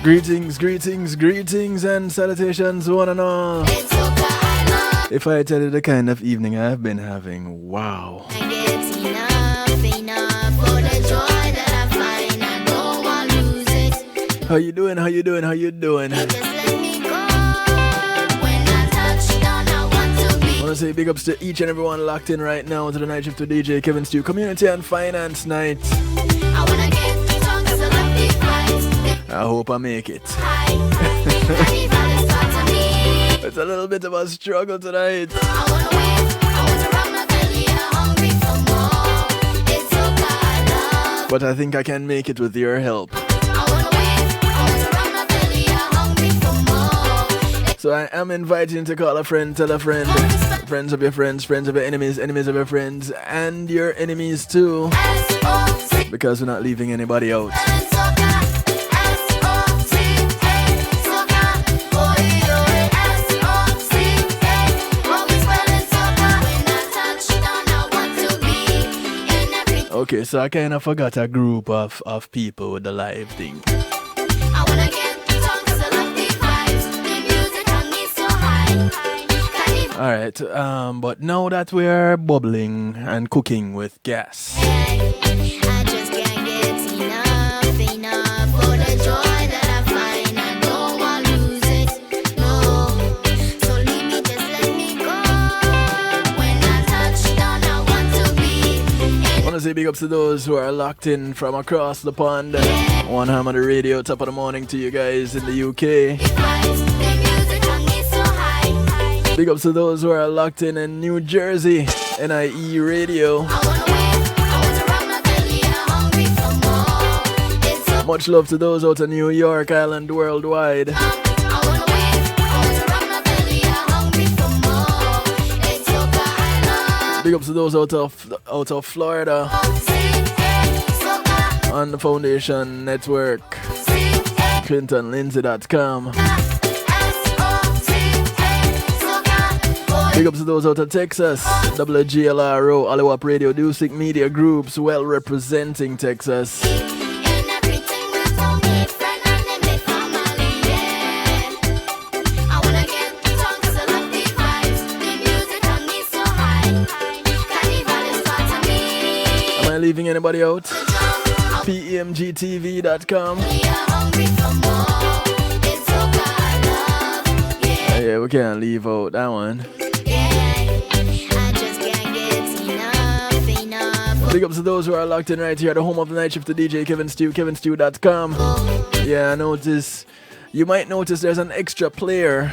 Greetings, greetings, greetings, and salutations, one and all. If I tell you the kind of evening I've been having, wow. How you doing? How you doing? How you doing? I want to say big ups to each and everyone locked in right now to the Night Shift to DJ Kevin Stew Community and Finance Night. I hope I make it. It's a little bit of a struggle tonight. But I think I can make it with your help. So I am inviting you to call a friend, tell a friend, friends of your friends, friends of your enemies, enemies of your friends, and your enemies too. Because we're not leaving anybody out. Okay, so I kind of forgot a group of people with the live thing. Alright, but now that we're bubbling and cooking with gas, I just can't get enough for the joy that I find. I don't want to lose it, no. So leave me, just let me go. When I touch down, I want to be. I want to say big ups to those who are locked in from across the pond. One ham on the radio, top of the morning to you guys in the UK. Big ups to those who are locked in New Jersey, NIE Radio. Much love to those out of New York Island worldwide. Big ups to those out of Florida on the Foundation Network, ClintonLindsay.com. Big ups to those out of Texas, WGLRO, Oliwap Radio, Dusic Media Groups, well representing Texas. Am I leaving anybody out? PEMGTV.com. Yeah, we can't leave out that one. Big ups to those who are locked in right here at the home of the Night Shift to DJ Kevin Stew, kevinstew.com. Yeah, I notice. You might notice there's an extra player.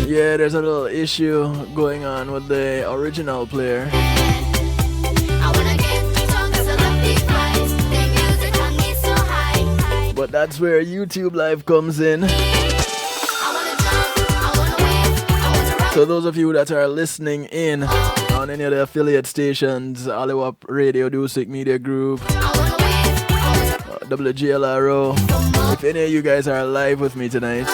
Yeah, there's a little issue going on with the original player. But that's where YouTube Live comes in. So those of you that are listening in on any of the affiliate stations, Oliwap Radio, Dusic Media Group, WGLRO, if any of you guys are live with me tonight,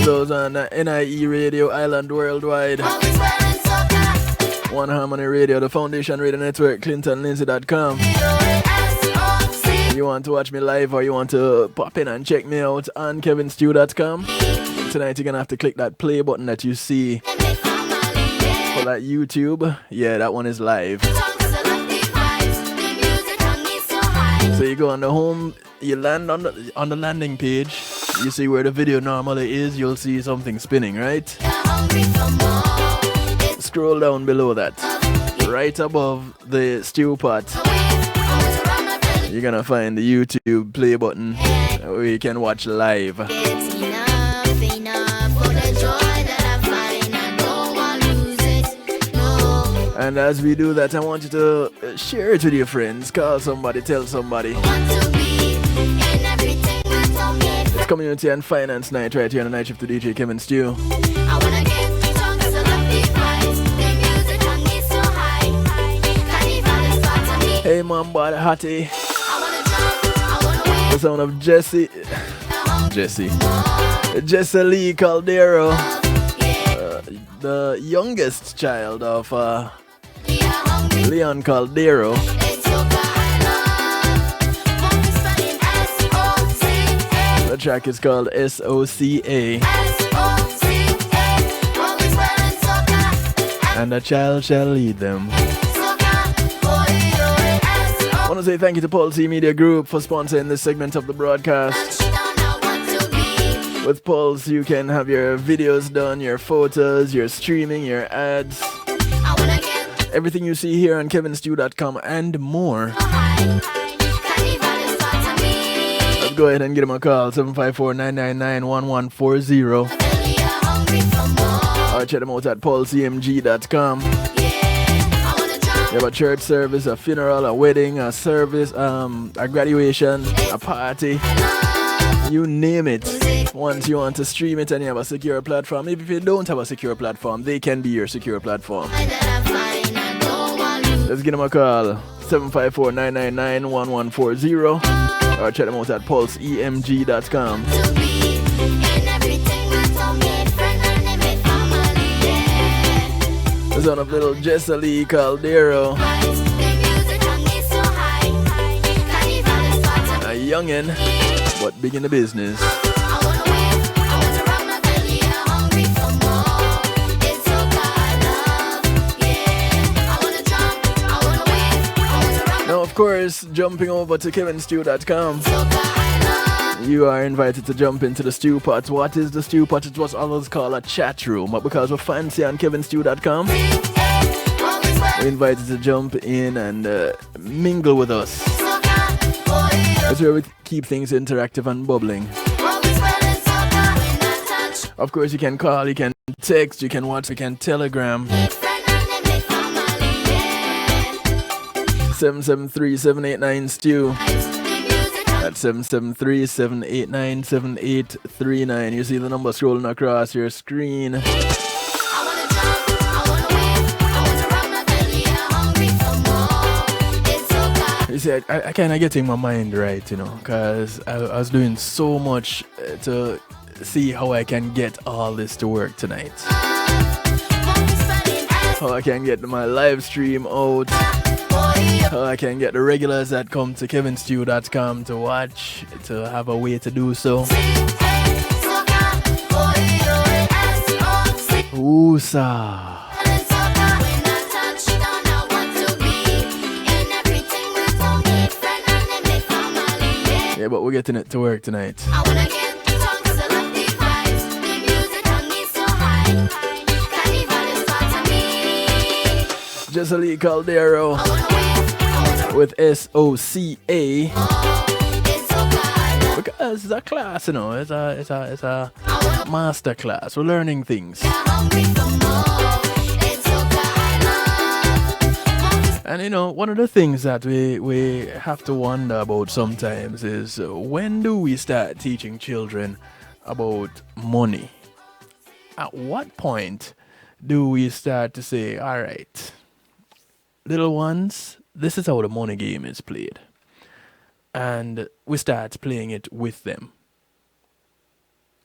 those on NIE Radio, Island Worldwide, One Harmony Radio, the Foundation Radio Network, ClintonLindsay.com. You want to watch me live or you want to pop in and check me out on kevinstew.com. Tonight you're gonna have to click that play button that you see for that YouTube. Yeah, that one is live. So you go on the home, you land on the landing page, you see where the video normally is, you'll see something spinning, right? Scroll down below that, right above the stew pot. You're gonna find the YouTube play button where you can watch live. And as we do that, I want you to share it with your friends, call somebody, tell somebody. It's Community and Finance Night right here on the Night Shift to DJ Kevin Stew. Hey, Mom, body hottie. The sound of Jesse Lee Caldero, the youngest child of Leon Caldero. The track is called SOCA. And a child shall lead them. I want to say thank you to Paul C Media Group for sponsoring this segment of the broadcast. With Pulse, you can have your videos done, your photos, your streaming, your ads. Everything you see here on kevinstew.com and more. Let's go ahead and give them a call, 754-999-1140. Or check them out at paulcmg.com. You have a church service, a funeral, a wedding, a service, a graduation, a party. You name it. Once you want to stream it and you have a secure platform, if you don't have a secure platform, they can be your secure platform. Let's give them a call, 754-999-1140. Or check them out at pulseemg.com. The son of little Jessalee Caldero. A youngin', but big in the business. Now, of course, jumping over to kevinstew.com, you are invited to jump into the stew pot. What is the stew pot? It's what others call a chat room. But because we're fancy on kevinstew.com, we're invited to jump in and mingle with us. That's where we keep things interactive and bubbling. Of course, you can call, you can text, you can WhatsApp, you can Telegram. 773-789-STEW. That's 773-789-7839. You see the number scrolling across your screen. You see, I kind of getting my mind right, you know, because I was doing so much to see how I can get all this to work tonight. How I can get my live stream out. How I can get the regulars that come to kevinstew.com to watch, to have a way to do so. Ooh-sa. Yeah, but we're getting it to work tonight. Jessalee Caldero with SOCA, because it's a class, you know, it's a master class. We're learning things. And you know, one of the things that we have to wonder about sometimes is when do we start teaching children about money? At what point do we start to say, all right, little ones, this is how the money game is played. And we start playing it with them.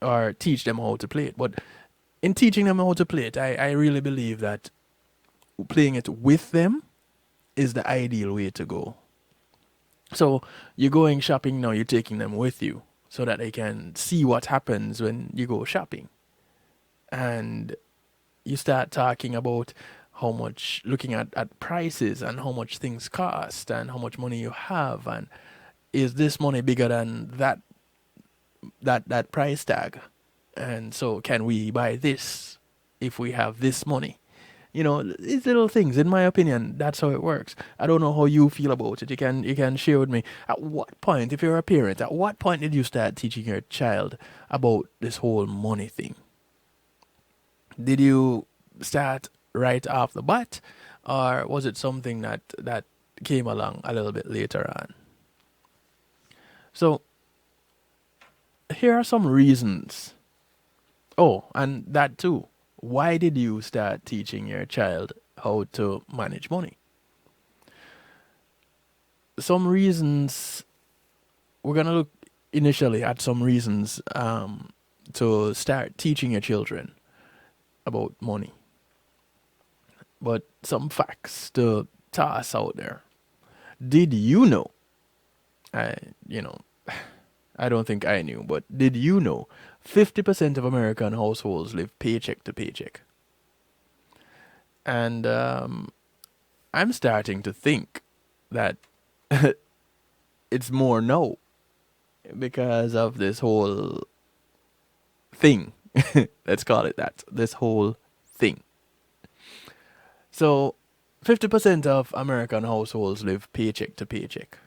Or teach them how to play it. But in teaching them how to play it, I really believe that playing it with them is the ideal way to go. So you're going shopping now, you're taking them with you so that they can see what happens when you go shopping. And you start talking about how much, looking at prices and how much things cost and how much money you have, and is this money bigger than that price tag, and so can we buy this if we have this money? You know, these little things. In my opinion, that's how it works. I don't know how you feel about it. You can share with me. At what point, if you're a parent, at what point did you start teaching your child about this whole money thing? Did you start right off the bat, or was it something that came along a little bit later on? So here are some reasons. Oh, and that too. Why did you start teaching your child how to manage money? Some reasons. We're gonna look initially at some reasons to start teaching your children about money. But some facts to toss out there. Did you know? I, you know, I don't think I knew, but did you know 50% of American households live paycheck to paycheck? And I'm starting to think that it's more now because of this whole thing. Let's call it that. This whole thing. So, 50% of American households live paycheck to paycheck.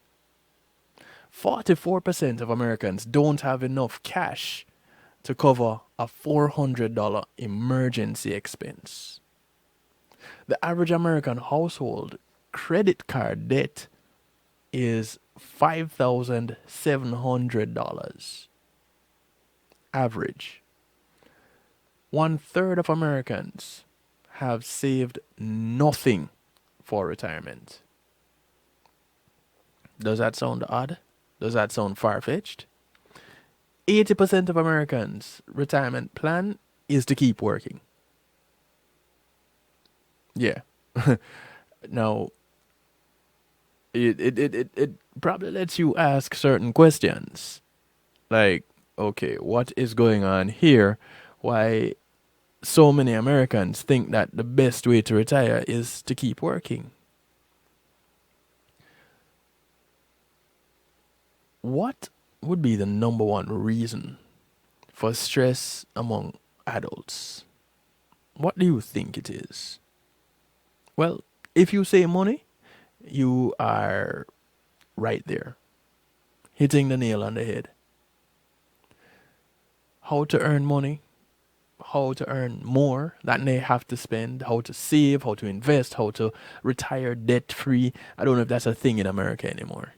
44% of Americans don't have enough cash to cover a $400 emergency expense. The average American household credit card debt is $5,700. Average. 1/3 of Americans have saved nothing for retirement. Does that sound odd? Does that sound far-fetched? 80% of Americans' retirement plan is to keep working. Yeah. Now, it probably lets you ask certain questions. Like, okay, what is going on here? Why so many Americans think that the best way to retire is to keep working? What would be the number one reason for stress among adults? What do you think it is? Well, if you say money, you are right there, hitting the nail on the head. How to earn money, how to earn more than they have to spend, how to save, how to invest, how to retire debt free. I don't know if that's a thing in America anymore.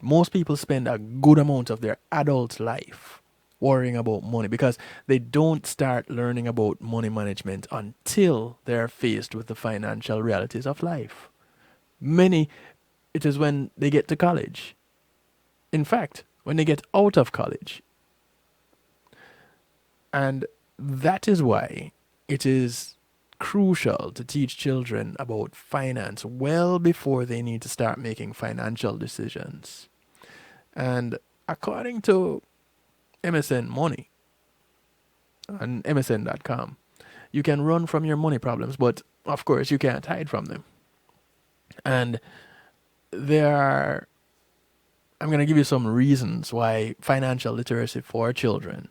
Most people spend a good amount of their adult life worrying about money because they don't start learning about money management until they're faced with the financial realities of life. Many, it is when they get to college. In fact, when they get out of college. And that is why it is crucial to teach children about finance well before they need to start making financial decisions. And according to MSN Money on MSN.com, you can run from your money problems, but of course you can't hide from them. And I'm going to give you some reasons why financial literacy for children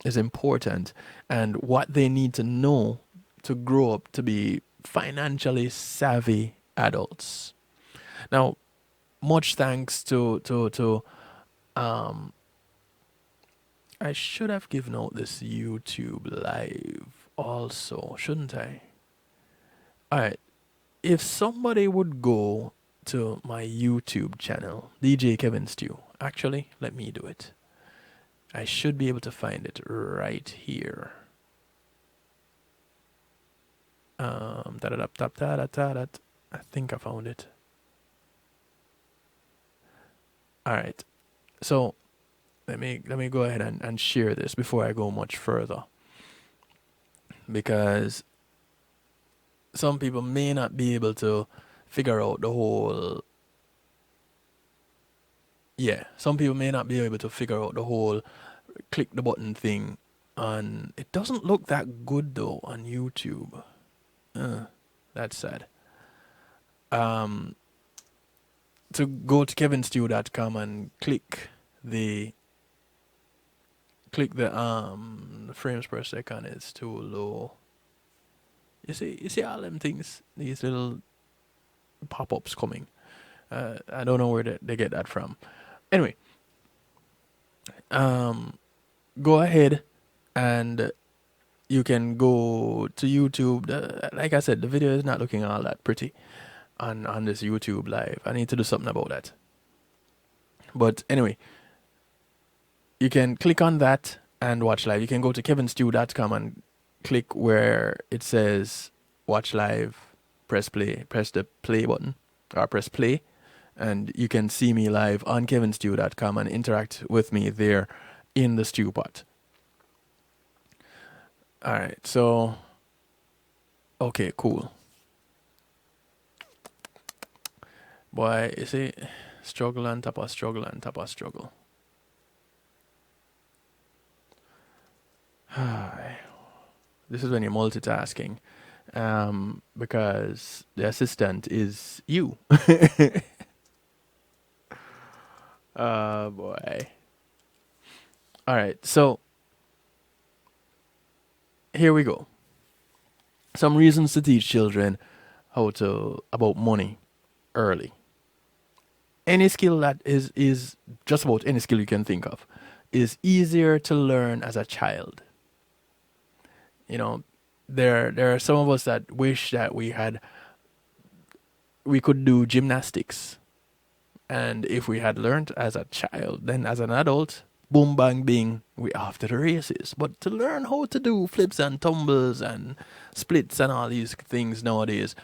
is important and what they need to know to grow up to be financially savvy adults. Now, much thanks to I should have given out this YouTube live also, shouldn't I? Alright, if somebody would go to my YouTube channel, DJ Kevin Stew, actually, let me do it. I should be able to find it right here. I think I found it. Alright, so let me go ahead and share this before I go much further, because some people may not be able to figure out the whole some people may not be able to figure out the whole click the button thing. And it doesn't look that good though on YouTube. That's sad. To go to kevinstew.com and click the frames per second is too low. You see all them things, these little pop-ups coming. I don't know where they get that from. Anyway, go ahead and you can go to YouTube. Like I said, the video is not looking all that pretty on this YouTube live. I need to do something about that. But anyway, you can click on that and watch live. You can go to kevinstew.com and click where it says watch live, press play, press the play button, or press play, and you can see me live on kevinstew.com and interact with me there in the stew pot. Alright, so okay, cool. Boy, you see, struggle on top of struggle on top of struggle. This is when you're multitasking, because the assistant is you. Oh boy. All right, so here we go. Some reasons to teach children how to about money early. Any skill that is just about any skill you can think of is easier to learn as a child. You know, there are some of us that wish that we could do gymnastics, and if we had learned as a child, then as an adult, boom bang bing, we off to the races. But to learn how to do flips and tumbles and splits and all these things nowadays,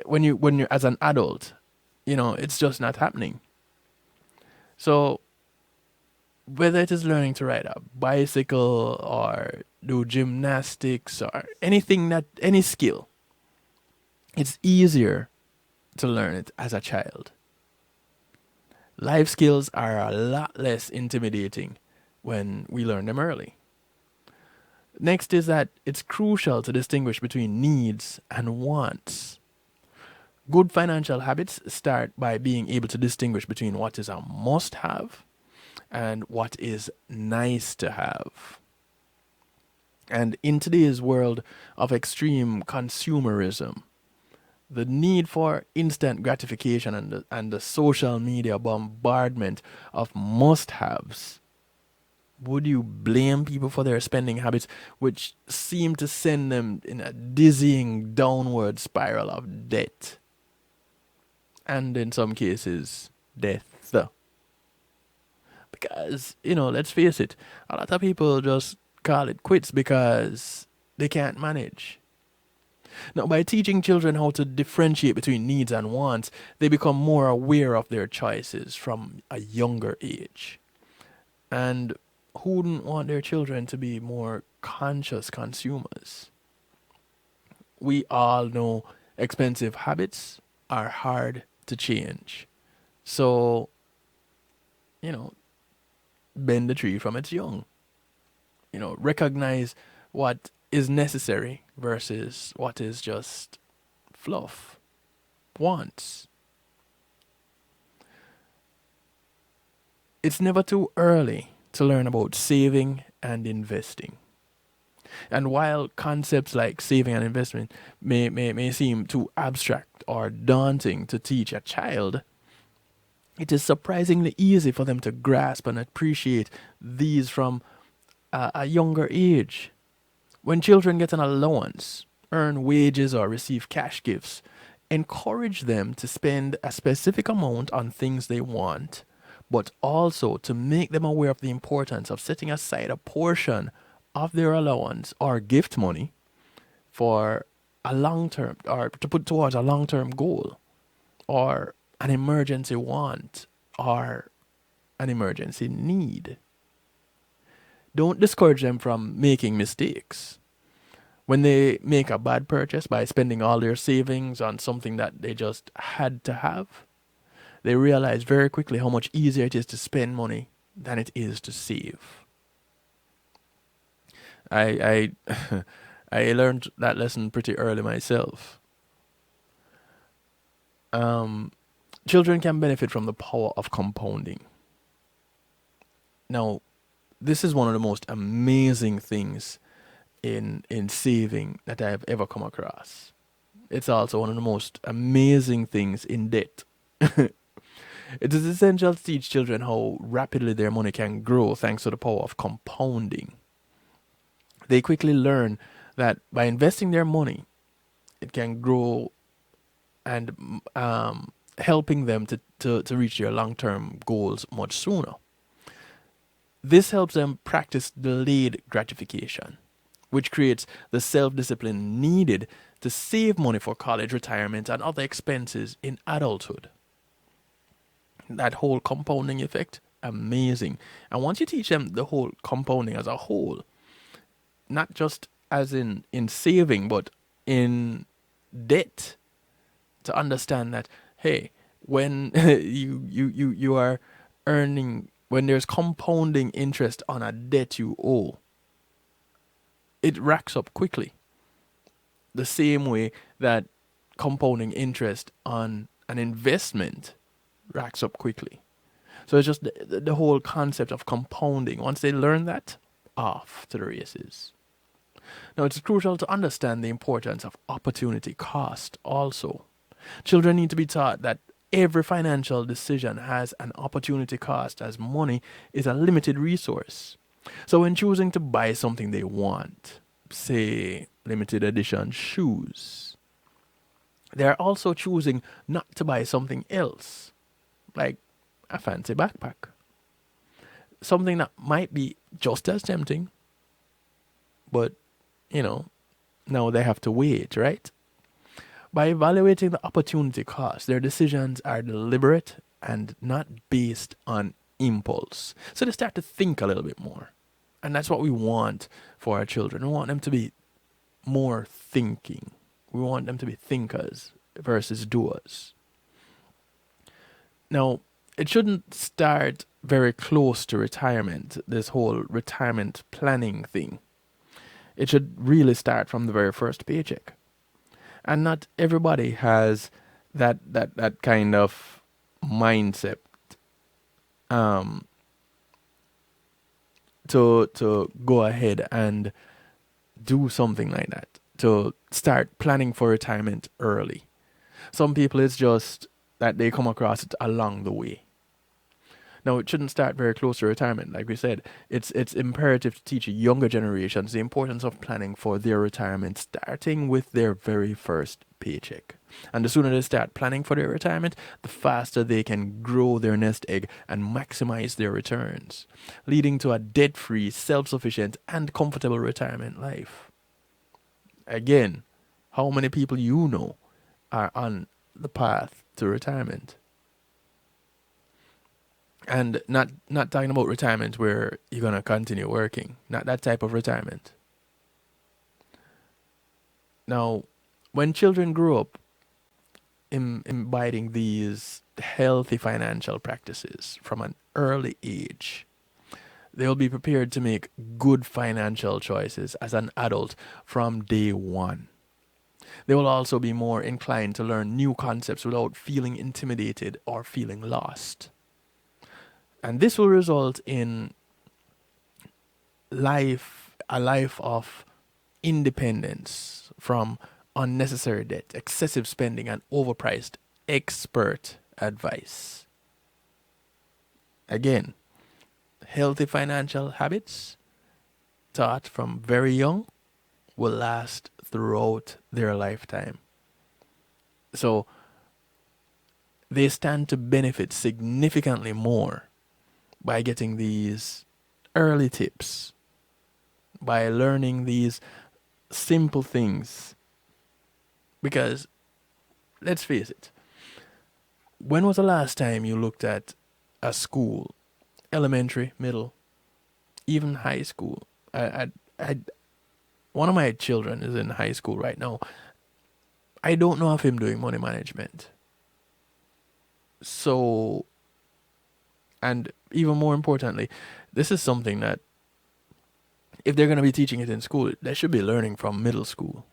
when you're as an adult, it's just not happening. So whether it is learning to ride a bicycle or do gymnastics or any skill, it's easier to learn it as a child. Life skills are a lot less intimidating when we learn them early. Next is that it's crucial to distinguish between needs and wants. Good financial habits start by being able to distinguish between what is a must have and what is nice to have. And in today's world of extreme consumerism, the need for instant gratification and the social media bombardment of must haves, would you blame people for their spending habits, which seem to send them in a dizzying downward spiral of debt? And in some cases, death. Because, let's face it, a lot of people just call it quits because they can't manage. Now, by teaching children how to differentiate between needs and wants, they become more aware of their choices from a younger age. And who wouldn't want their children to be more conscious consumers? We all know expensive habits are hard to change. So, bend the tree from its young. Recognize what is necessary versus what is just fluff, wants. It's never too early to learn about saving and investing. And while concepts like saving and investment may seem too abstract or daunting to teach a child, it is surprisingly easy for them to grasp and appreciate these from a younger age. When children get an allowance, earn wages, or receive cash gifts, encourage them to spend a specific amount on things they want, but also to make them aware of the importance of setting aside a portion of their allowance or gift money for a long term, or to put towards a long term goal, or an emergency want, or an emergency need. Don't discourage them from making mistakes. When they make a bad purchase by spending all their savings on something that they just had to have, they realize very quickly how much easier it is to spend money than it is to save. I I learned that lesson pretty early myself. Children can benefit from the power of compounding. Now, this is one of the most amazing things in saving that I have ever come across. It's also one of the most amazing things in debt. It is essential to teach children how rapidly their money can grow thanks to the power of compounding. They quickly learn that by investing their money, it can grow and helping them to reach their long term goals much sooner. This helps them practice delayed gratification, which creates the self discipline needed to save money for college, retirement, and other expenses in adulthood. That whole compounding effect, amazing. And once you teach them the whole compounding as a whole, not just as in saving, but in debt, to understand that, Hey, when you are earning, when there's compounding interest on a debt you owe, it racks up quickly. The same way that compounding interest on an investment racks up quickly. So it's just the whole concept of compounding. Once they learn that, off to the races. Now, it's crucial to understand the importance of opportunity cost also. Children need to be taught that every financial decision has an opportunity cost, as money is a limited resource. So when choosing to buy something they want, say limited edition shoes, they're also choosing not to buy something else, like a fancy backpack. Something that might be just as tempting, but, you know, now they have to wait, right? By evaluating the opportunity cost, their decisions are deliberate and not based on impulse. So they start to think a little bit more. And that's what we want for our children. We want them to be more thinking. We want them to be thinkers versus doers. Now, it shouldn't start very close to retirement, this whole retirement planning thing. It should really start from the very first paycheck. And not everybody has that kind of mindset to go ahead and do something like that, to start planning for retirement early. Some people, it's just that they come across it along the way. Now, it shouldn't start very close to retirement. Like we said, it's imperative to teach younger generations the importance of planning for their retirement, starting with their very first paycheck. And the sooner they start planning for their retirement, the faster they can grow their nest egg and maximize their returns, leading to a debt-free, self-sufficient, and comfortable retirement life. Again, how many people you know are on the path to retirement? And not talking about retirement where you're going to continue working. Not that type of retirement. Now, when children grow up imbibing these healthy financial practices from an early age, they'll be prepared to make good financial choices as an adult from day one. They will also be more inclined to learn new concepts without feeling intimidated or feeling lost. And this will result in a life of independence from unnecessary debt, excessive spending, and overpriced expert advice. Again, healthy financial habits taught from very young will last throughout their lifetime. So they stand to benefit significantly more by getting these early tips, by learning these simple things. Because, let's face it, when was the last time you looked at a school, elementary, middle, even high school? One of my children is in high school right now. I don't know of him doing money management. So, and even more importantly, this is something that if they're going to be teaching it in school, they should be learning from middle school.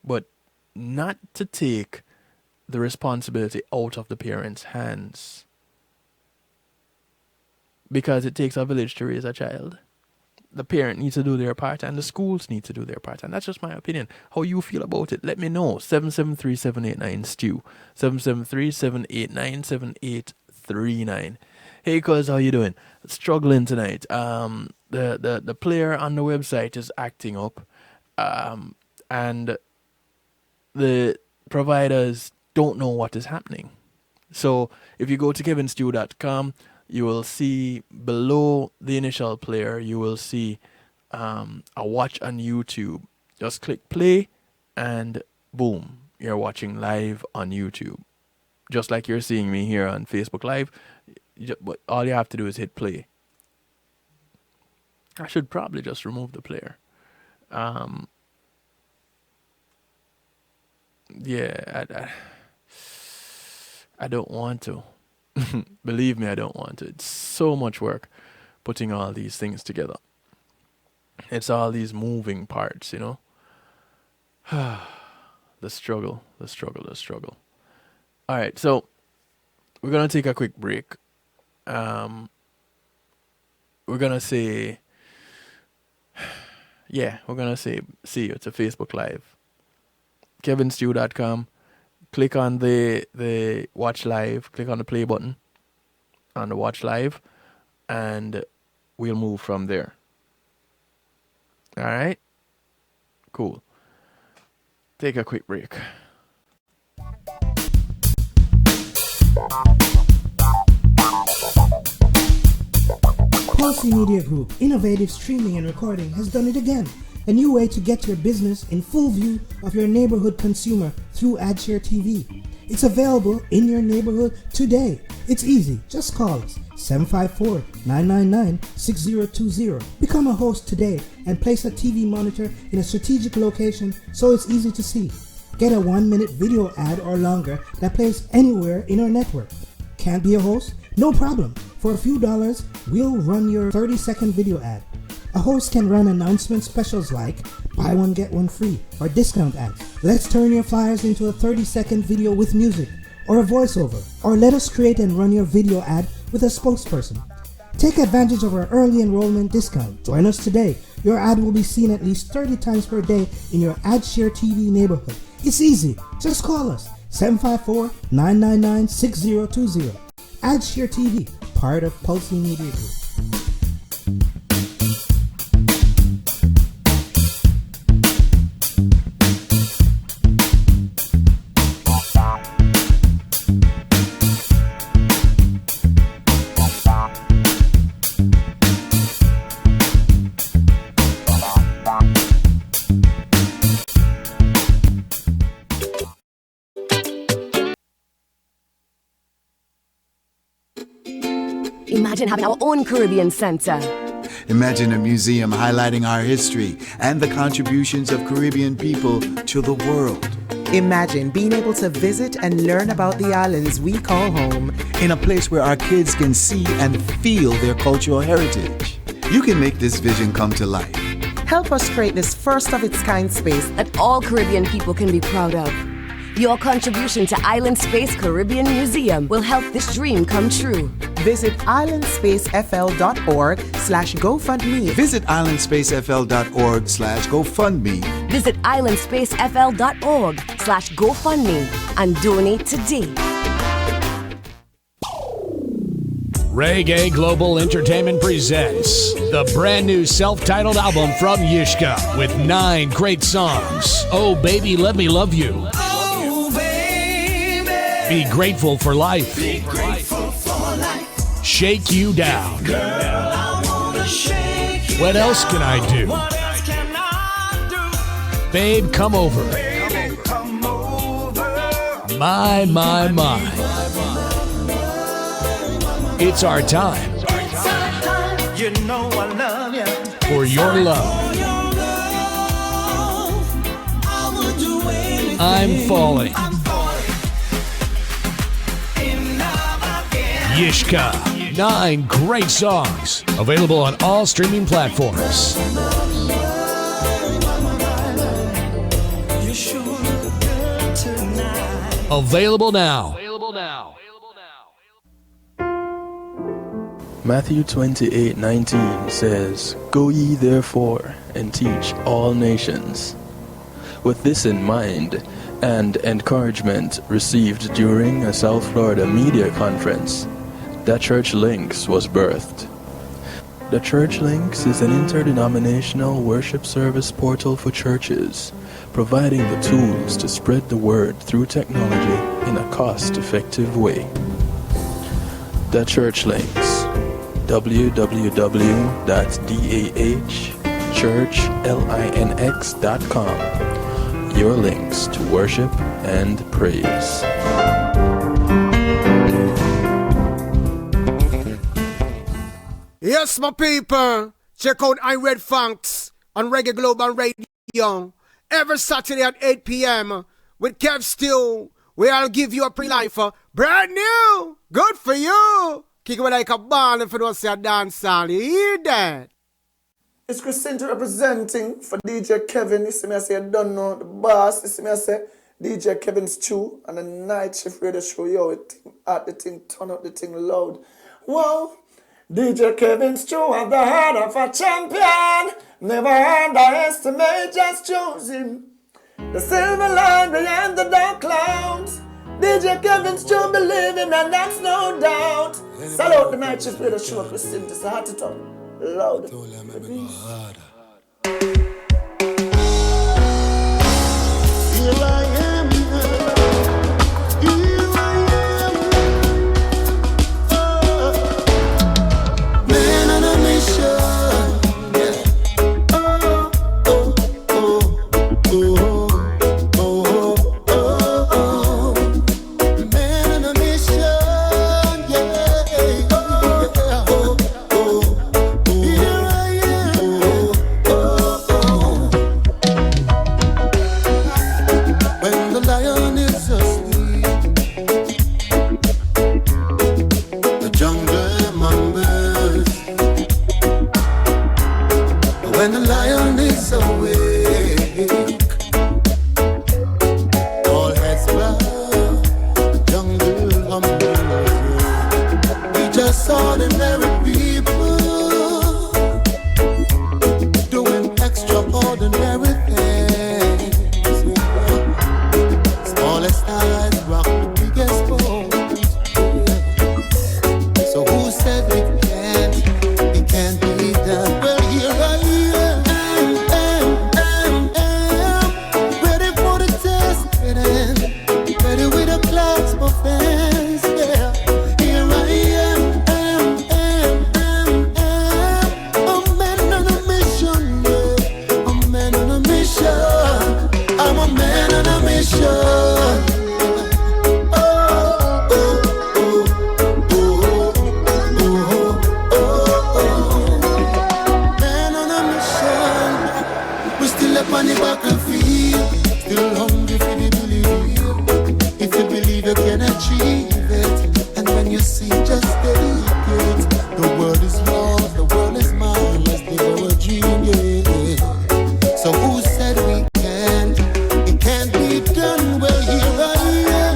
But not to take the responsibility out of the parents' hands. Because it takes a village to raise a child. The parent needs to do their part and the schools need to do their part. And that's just my opinion. How you feel about it, let me know. 773-789-STEW. 773-789-7839. Hey, cuz, how you doing? Struggling tonight. The player on the website is acting up. And the providers don't know what is happening. So if you go to kevinstew.com, you will see below the initial player, you will see a watch on YouTube. Just click play and boom, you're watching live on YouTube. Just like you're seeing me here on Facebook Live, but all you have to do is hit play. I should probably just remove the player. Yeah, I don't want to. Believe me, I don't want to. It's so much work putting all these things together. It's all these moving parts, you know. The struggle, the struggle, the struggle. All right, so we're gonna take a quick break. We're gonna say, yeah, we're gonna say see you. It's a Facebook Live. KevinStew.com. Click on the watch live. Click on the play button on the watch live, and we'll move from there. All right, cool. Take a quick break. Pulse Media Group, innovative streaming and recording, has done it again. A new way to get your business in full view of your neighborhood consumer through AdShare TV. It's available in your neighborhood today. It's easy. Just call us 754-999-6020. Become a host today and place a TV monitor in a strategic location so it's easy to see. Get a 1-minute video ad or longer that plays anywhere in our network. Can't be a host? No problem. For a few dollars, we'll run your 30-second video ad. A host can run announcement specials like buy one get one free or discount ads. Let's turn your flyers into a 30-second video with music or a voiceover, or let us create and run your video ad with a spokesperson. Take advantage of our early enrollment discount. Join us today. Your ad will be seen at least 30 times per day in your AdShare TV neighborhood. It's easy. Just call us 754-999-6020. AdShare TV, part of Pulse Media Group. Imagine having our own Caribbean Center. Imagine a museum highlighting our history and the contributions of Caribbean people to the world. Imagine being able to visit and learn about the islands we call home. In a place where our kids can see and feel their cultural heritage. You can make this vision come to life. Help us create this first of its kind space that all Caribbean people can be proud of. Your contribution to Island Space Caribbean Museum will help this dream come true. Visit islandspacefl.org/GoFundMe. Visit islandspacefl.org/GoFundMe. Visit islandspacefl.org/GoFundMe and donate today. Reggae Global Entertainment presents the brand new self-titled album from Yishka with 9 great songs. Oh Baby Let Me Love You. Be Grateful for Life. Be grateful for life. Shake You Down. Girl, I wanna shake you What else can I do? What else can I do? Babe, Come Over. Baby, come over. My. It's our time. It's our time. You know I love you. For your love. For your love, I would do anything. I'm Falling. I'm falling. In love again. Yishka. 9 great songs. Available on all streaming platforms. You sure look good tonight. Available now. Matthew 28:19 says, "Go ye therefore and teach all nations." With this in mind, and encouragement received during a South Florida media conference, The Church Links was birthed. The Church Links is an interdenominational worship service portal for churches, providing the tools to spread the word through technology in a cost-effective way. The Church Links, www.dahchurchlinx.com. Your links to worship and praise. Yes, my people, check out I Red Funks on Reggae Global Radio every Saturday at 8 p.m. with Kev Stew We'll give you a pre-lifer. Brand new. Good for you. Kick it like a ball if you don't say a dance song. You hear that? It's Christina representing for DJ Kevin. You see me, I say, I don't know the boss. You see me, I say, DJ Kevin's Chew and the night shift radio show. Yo, it thing at the thing, turn up the thing loud. Whoa, DJ Kevin's Chew have the heart of a champion. Never underestimate, just choose him. The silver line behind the dark clouds. DJ Kevin's Chew believe him, and that's no doubt. Salute the night shift radio show, Christina. It's hard to talk. Loud. Here I am. Here I am. Oh. Man on a mission. Yeah. Oh, oh, oh, oh, oh, oh, oh. Man on a mission. Yeah. Oh, oh, oh. Here I am. Oh, oh, oh. When the lion is asleep, the jungle mumbles. When the lion is awake, all heads bow, the jungle humbles. We just ordinary people doing extraordinary things. Smallest eyes rock the biggest bones. So who said it can't be done? Well, here I am, ready for the test, ready with a class of fans. Yeah, here I am, a man on a mission. Yeah, a man on a mission. I'm a man on a mission. Man on a mission. We still up on the battlefield, still hungry for the belief. If you believe you can achieve it, and when you see, just take it. The world is yours, the world is mine. Let's live our dream, yeah. So who said we can't? It can't be done. Well, here I am,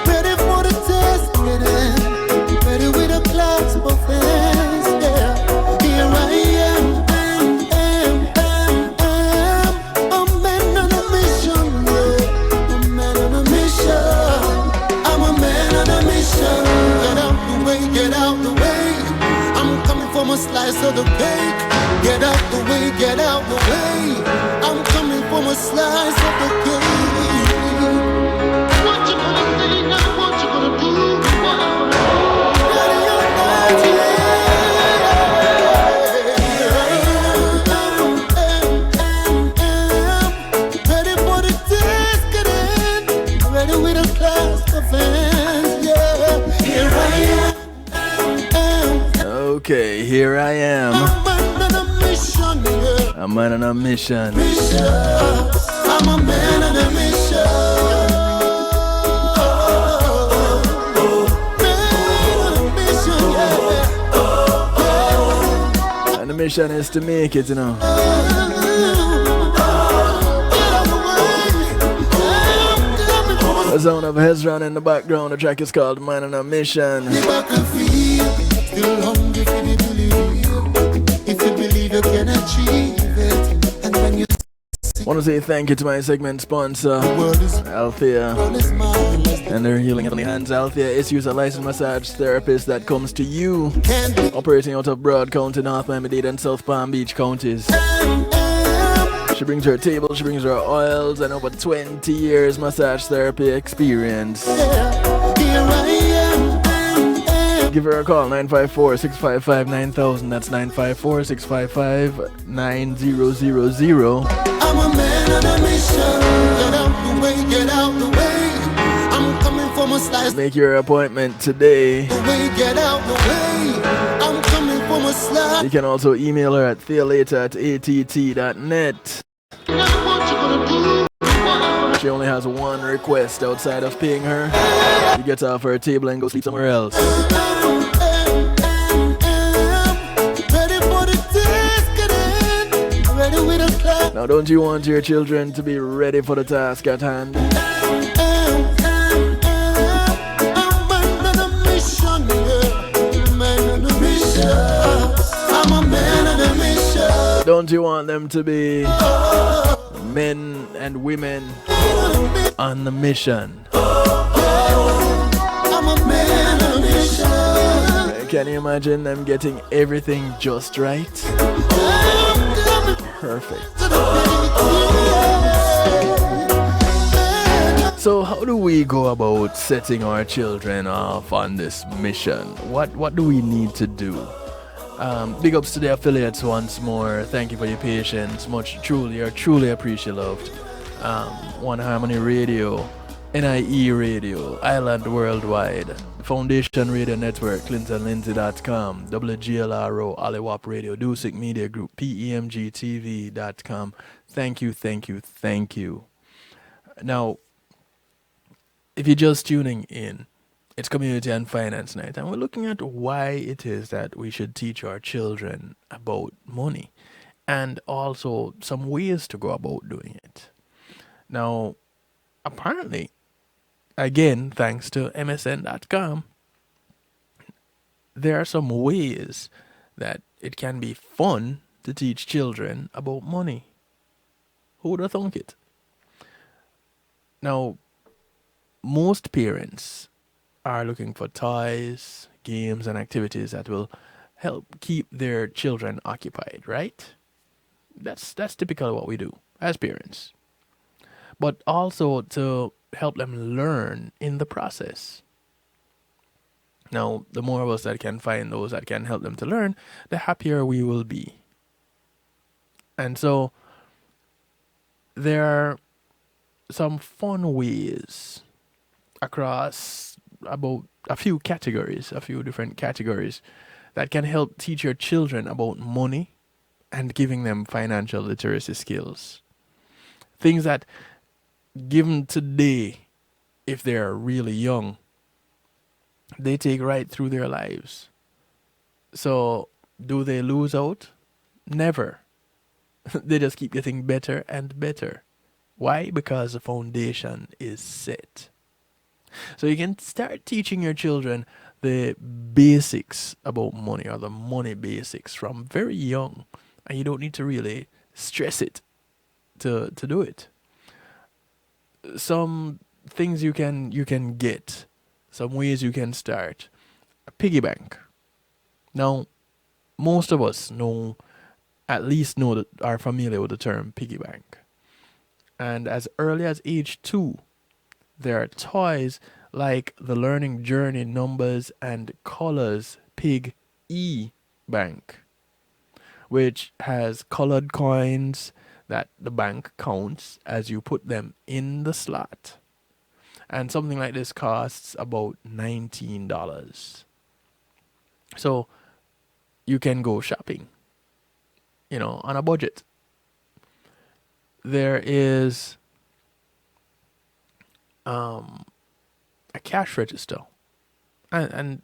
ready for the test, ready with a class of fans. Yeah, here I am, a man on a mission. Yeah, a man on a mission. I'm a man on a mission. Get out the way, get out the way. I'm coming for my slice of the cake. Get out the way, get out the way. I'm coming for my slice of the cake. What you gonna say now? What you gonna do? Ready or not, ready for the test, get in. Ready with a class of fans. Yeah, here I am. Okay, here I am. A man on a mission, yeah. A man on a mission. I'm a man on a mission. Man on a mission, yeah. And the mission is to make it, you know. Get out the way. The sound of Hezron in the background. The track is called Man on a Mission. The battlefield, still hungry for the belief. If you believe you can achieve it, and when you Want to say thank you to my segment sponsor, Althea, and their Healing Heavenly Hands. Althea is a licensed massage therapist that comes to you, operating out of Broad County, North Miami-Dade, and South Palm Beach counties. She brings her table, she brings her oils, and over 20 years massage therapy experience. Give her a call, 954-655-9000. That's 954-655-9000. I'm a man on a mission. Get out the way, get out the way. I'm coming for my slice. Make your appointment today. The way, get out the way. I'm coming for my slice. You can also email her at thealater@att.net. Now what you gonna do? She only has one request outside of paying her. You get off her table and go sleep somewhere else. Now, don't you want your children to be ready for the task at hand? Don't you want them to be men and women on the mission? Can you imagine them getting everything just right? Perfect. So how do we go about setting our children off on this mission? What do we need to do? Big ups to the affiliates once more. Thank you for your patience. You're truly appreciated. One Harmony Radio, NIE Radio, Island Worldwide, Foundation Radio Network, ClintonLindsay.com, WGLRO, Aliwap Radio, Dusik Media Group, PEMGTV.com. Thank you. Now, if you're just tuning in, it's Community and Finance Night, and we're looking at why it is that we should teach our children about money, and also some ways to go about doing it. Now, apparently, again, thanks to MSN.com, there are some ways that it can be fun to teach children about money. Who would have thunk it? Now, most parents are looking for toys, games, and activities that will help keep their children occupied, right? That's typical of what we do as parents. But also to help them learn in the process. Now, the more of us that can find those that can help them to learn, the happier we will be. And so, there are some fun ways across about a few different categories that can help teach your children about money and giving them financial literacy skills. Things that given today, if they're really young, they take right through their lives. So, do they lose out? Never. They just keep getting better and better. Why? Because the foundation is set. So you can start teaching your children the basics about money, or the money basics, from very young. And you don't need to really stress it to do it. Some things you can get, some ways you can start. A piggy bank. Now, most of us are familiar with the term piggy bank. And as early as age 2, there are toys like the Learning Journey Numbers and Colors Pig E-Bank, which has colored coins that the bank counts as you put them in the slot. And something like this costs about $19. So you can go shopping, on a budget. There is a cash register. And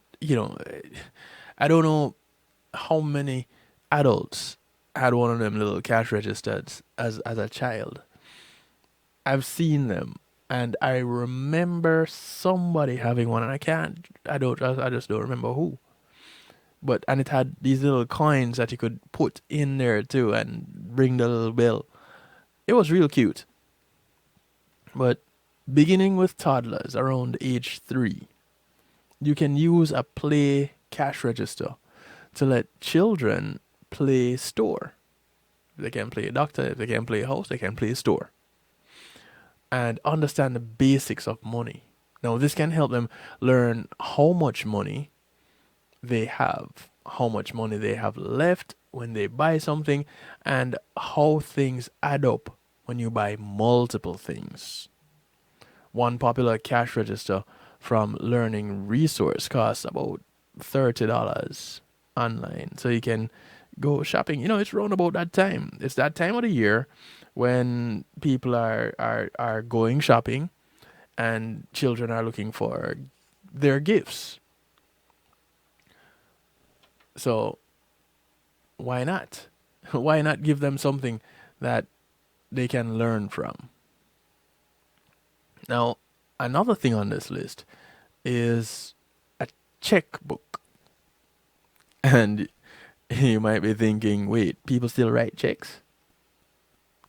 I don't know how many adults had one of them little cash registers as a child. I've seen them, and I remember somebody having one, and I just don't remember who. And it had these little coins that you could put in there too and ring the little bell. It was real cute. But beginning with toddlers around age 3, you can use a play cash register to let children play store. If they can play doctor, if they can play house, they can play store. And understand the basics of money. Now, this can help them learn how much money they have, how much money they have left when they buy something, and how things add up when you buy multiple things. One popular cash register from Learning Resource costs about $30 online. So you can go shopping. It's around about that time. It's that time of the year when people are going shopping and children are looking for their gifts. So why not? Why not give them something that they can learn from? Now, another thing on this list is a checkbook. And you might be thinking, wait, people still write checks?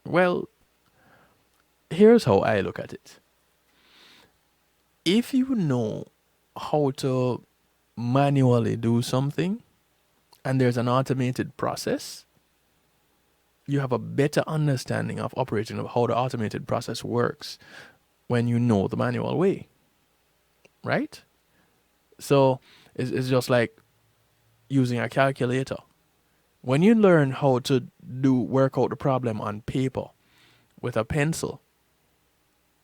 Well, here's how I look at it. If you know how to manually do something and there's an automated process, you have a better understanding of operating of how the automated process works when you know the manual way, right? So it's just like using a calculator. When you learn how to work out the problem on paper with a pencil,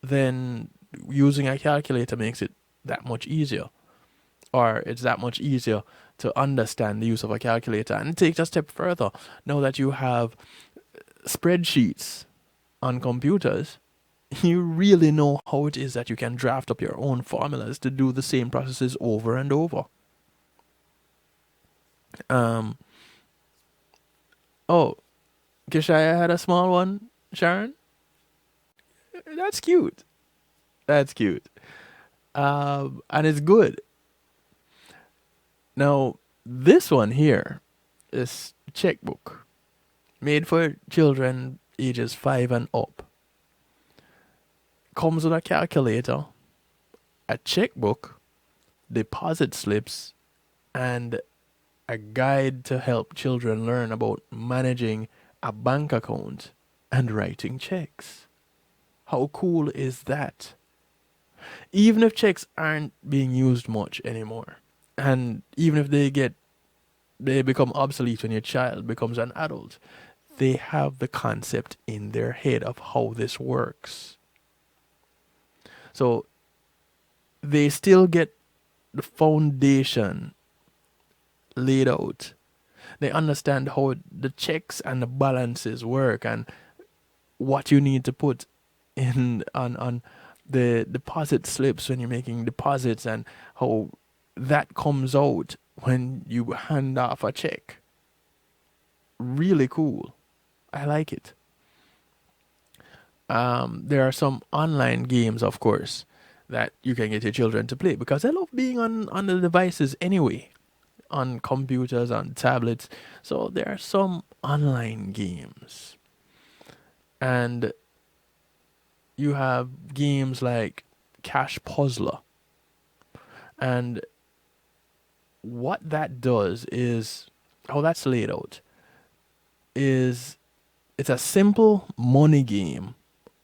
then using a calculator makes it that much easier. Or it's that much easier to understand the use of a calculator. And take a step further. Now that you have spreadsheets on computers, you really know how it is that you can draft up your own formulas to do the same processes over and over. Oh, Kishaya had a small one, Sharon? That's cute. That's cute. And it's good. Now, this one here is checkbook made for children ages 5 and up. Comes with a calculator, a checkbook, deposit slips, and a guide to help children learn about managing a bank account and writing checks. How cool is that? Even if checks aren't being used much anymore, and even if they become obsolete when your child becomes an adult, they have the concept in their head of how this works. So they still get the foundation laid out. They understand how the checks and the balances work and what you need to put in on the deposit slips when you're making deposits and how that comes out when you hand off a check. Really cool. I like it. There are some online games, of course, that you can get your children to play because they love being on the devices anyway, on computers, on tablets. So there are some online games. And you have games like Cash Puzzler. And what that does is, how that's laid out, is it's a simple money game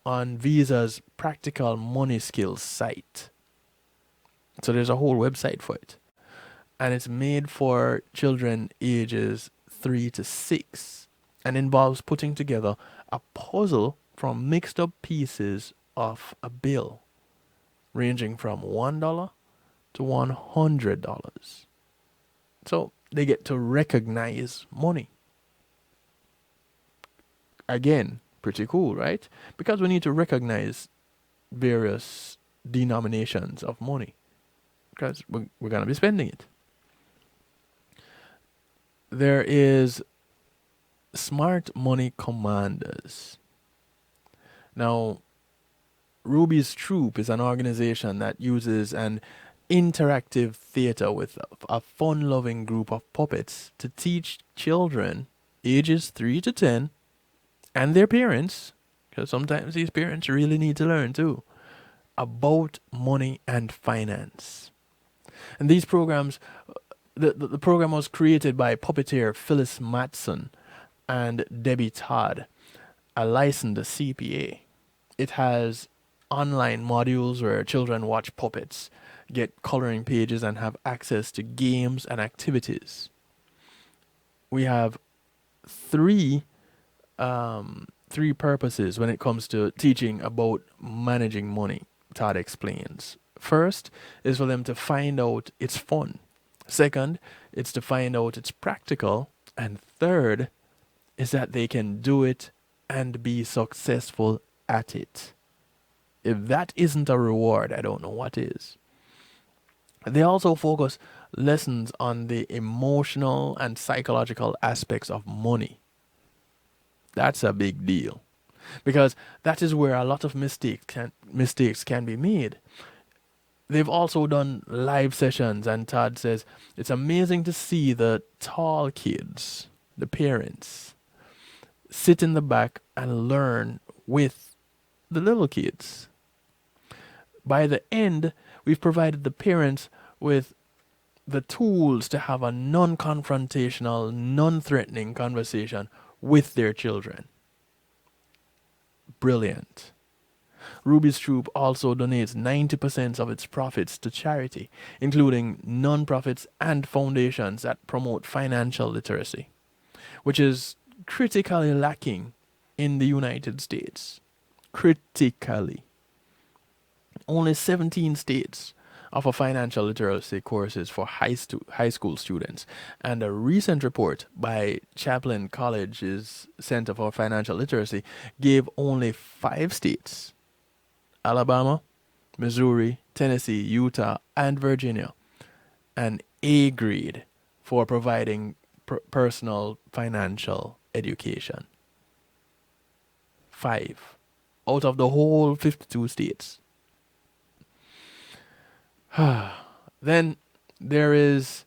on Visa's practical money skills site. So there's a whole website for it. And it's made for children ages 3 to 6 and involves putting together a puzzle from mixed up pieces of a bill ranging from $1 to $100. So they get to recognize money. Again, pretty cool, right? Because we need to recognize various denominations of money because we're going to be spending it. There is Smart Money Commanders. Now, Ruby's Troop is an organization that uses an interactive theater with a fun-loving group of puppets to teach children ages 3 to 10 and their parents, because sometimes these parents really need to learn too, about money and finance. And these programs, the program was created by puppeteer Phyllis Matson and Debbie Todd, a licensed CPA. It has online modules where children watch puppets, get coloring pages, and have access to games and activities. We have three purposes when it comes to teaching about managing money, Todd explains. First is for them to find out it's fun. Second, it's to find out it's practical. And third is that they can do it and be successful at it. If that isn't a reward, I don't know what is. They also focus lessons on the emotional and psychological aspects of money. That's a big deal, because that is where a lot of mistakes can be made. They've also done live sessions, and Todd says it's amazing to see the tall kids, the parents, sit in the back and learn with the little kids. By the end, we've provided the parents with the tools to have a non-confrontational, non-threatening conversation with their children. Brilliant. Ruby's Troop also donates 90% of its profits to charity, including non-profits and foundations that promote financial literacy, which is critically lacking in the United States. Critically. Only 17 states offer financial literacy courses for high school students, and a recent report by Chaplin College's Center for Financial Literacy gave only 5 states, Alabama, Missouri, Tennessee, Utah, and Virginia, an A grade for providing personal financial education. 5 out of the whole 52 states. Then there is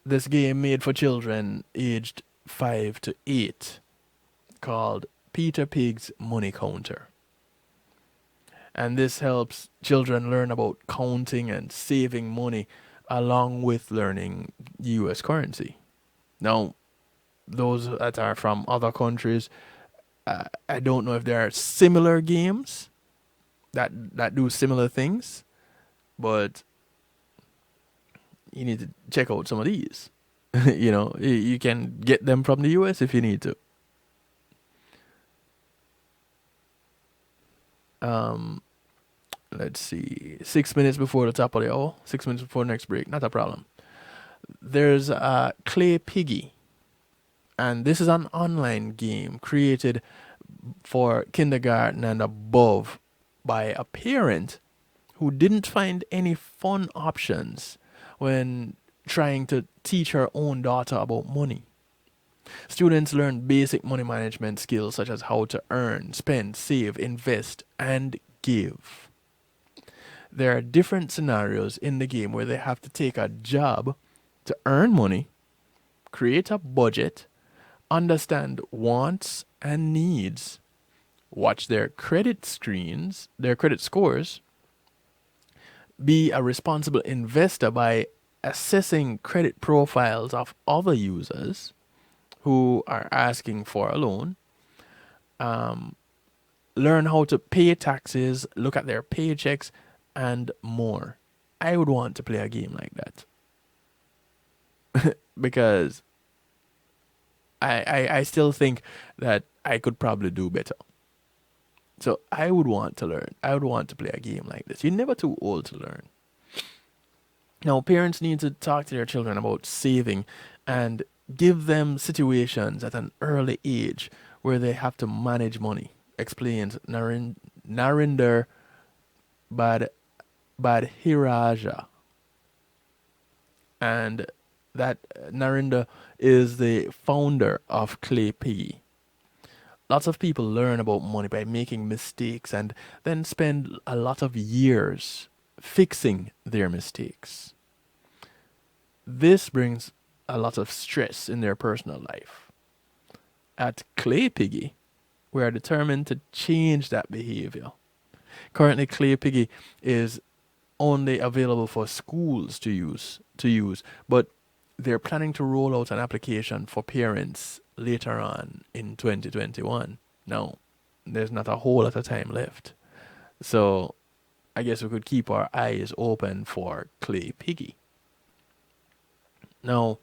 this game made for children aged 5 to 8 called Peter Pig's Money Counter. And this helps children learn about counting and saving money along with learning US currency. Now, those that are from other countries, I don't know if there are similar games that do similar things, but you need to check out some of these. You can get them from the US if you need to. Let's see. 6 minutes before the top of the hour. 6 minutes before the next break. Not a problem. There's Clay Piggy. And this is an online game created for kindergarten and above by a parent who didn't find any fun options when trying to teach her own daughter about money. Students learn basic money management skills such as how to earn, spend, save, invest, and give. There are different scenarios in the game where they have to take a job to earn money, create a budget, understand wants and needs, watch their credit scores, be a responsible investor by assessing credit profiles of other users who are asking for a loan, learn how to pay taxes, look at their paychecks, and more. I would want to play a game like that. Because I still think that I could probably do better. So I would want to learn. I would want to play a game like this. You're never too old to learn. Now, parents need to talk to their children about saving and give them situations at an early age where they have to manage money, explains Narinder Badhiraja. And that Narinder is the founder of Clay Piggy. Lots of people learn about money by making mistakes and then spend a lot of years fixing their mistakes. This brings a lot of stress in their personal life. At Clay Piggy, we are determined to change that behavior. Currently, Clay Piggy is only available for schools to use, but they're planning to roll out an application for parents later on in 2021. Now, there's not a whole lot of time left. So, I guess we could keep our eyes open for Clay Piggy. Now,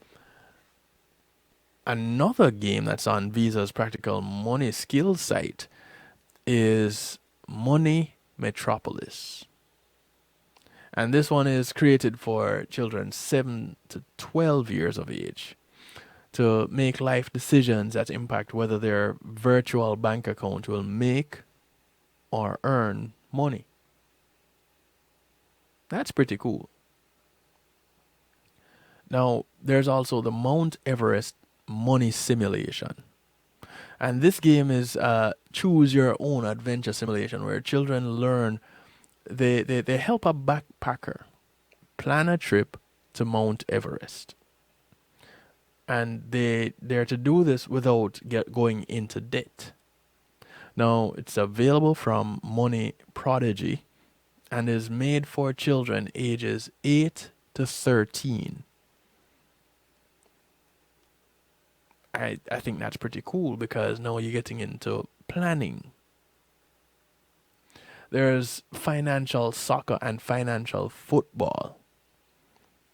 another game that's on Visa's Practical Money Skills site is Money Metropolis. And this one is created for children 7 to 12 years of age to make life decisions that impact whether their virtual bank account will make or earn money. That's pretty cool. Now, there's also the Mount Everest Money Simulation. And this game is choose your own adventure simulation where children learn, they help a backpacker plan a trip to Mount Everest. And they're to do this without going into debt. Now, it's available from Money Prodigy and is made for children ages 8 to 13. I think that's pretty cool because now you're getting into planning. There's financial soccer and financial football.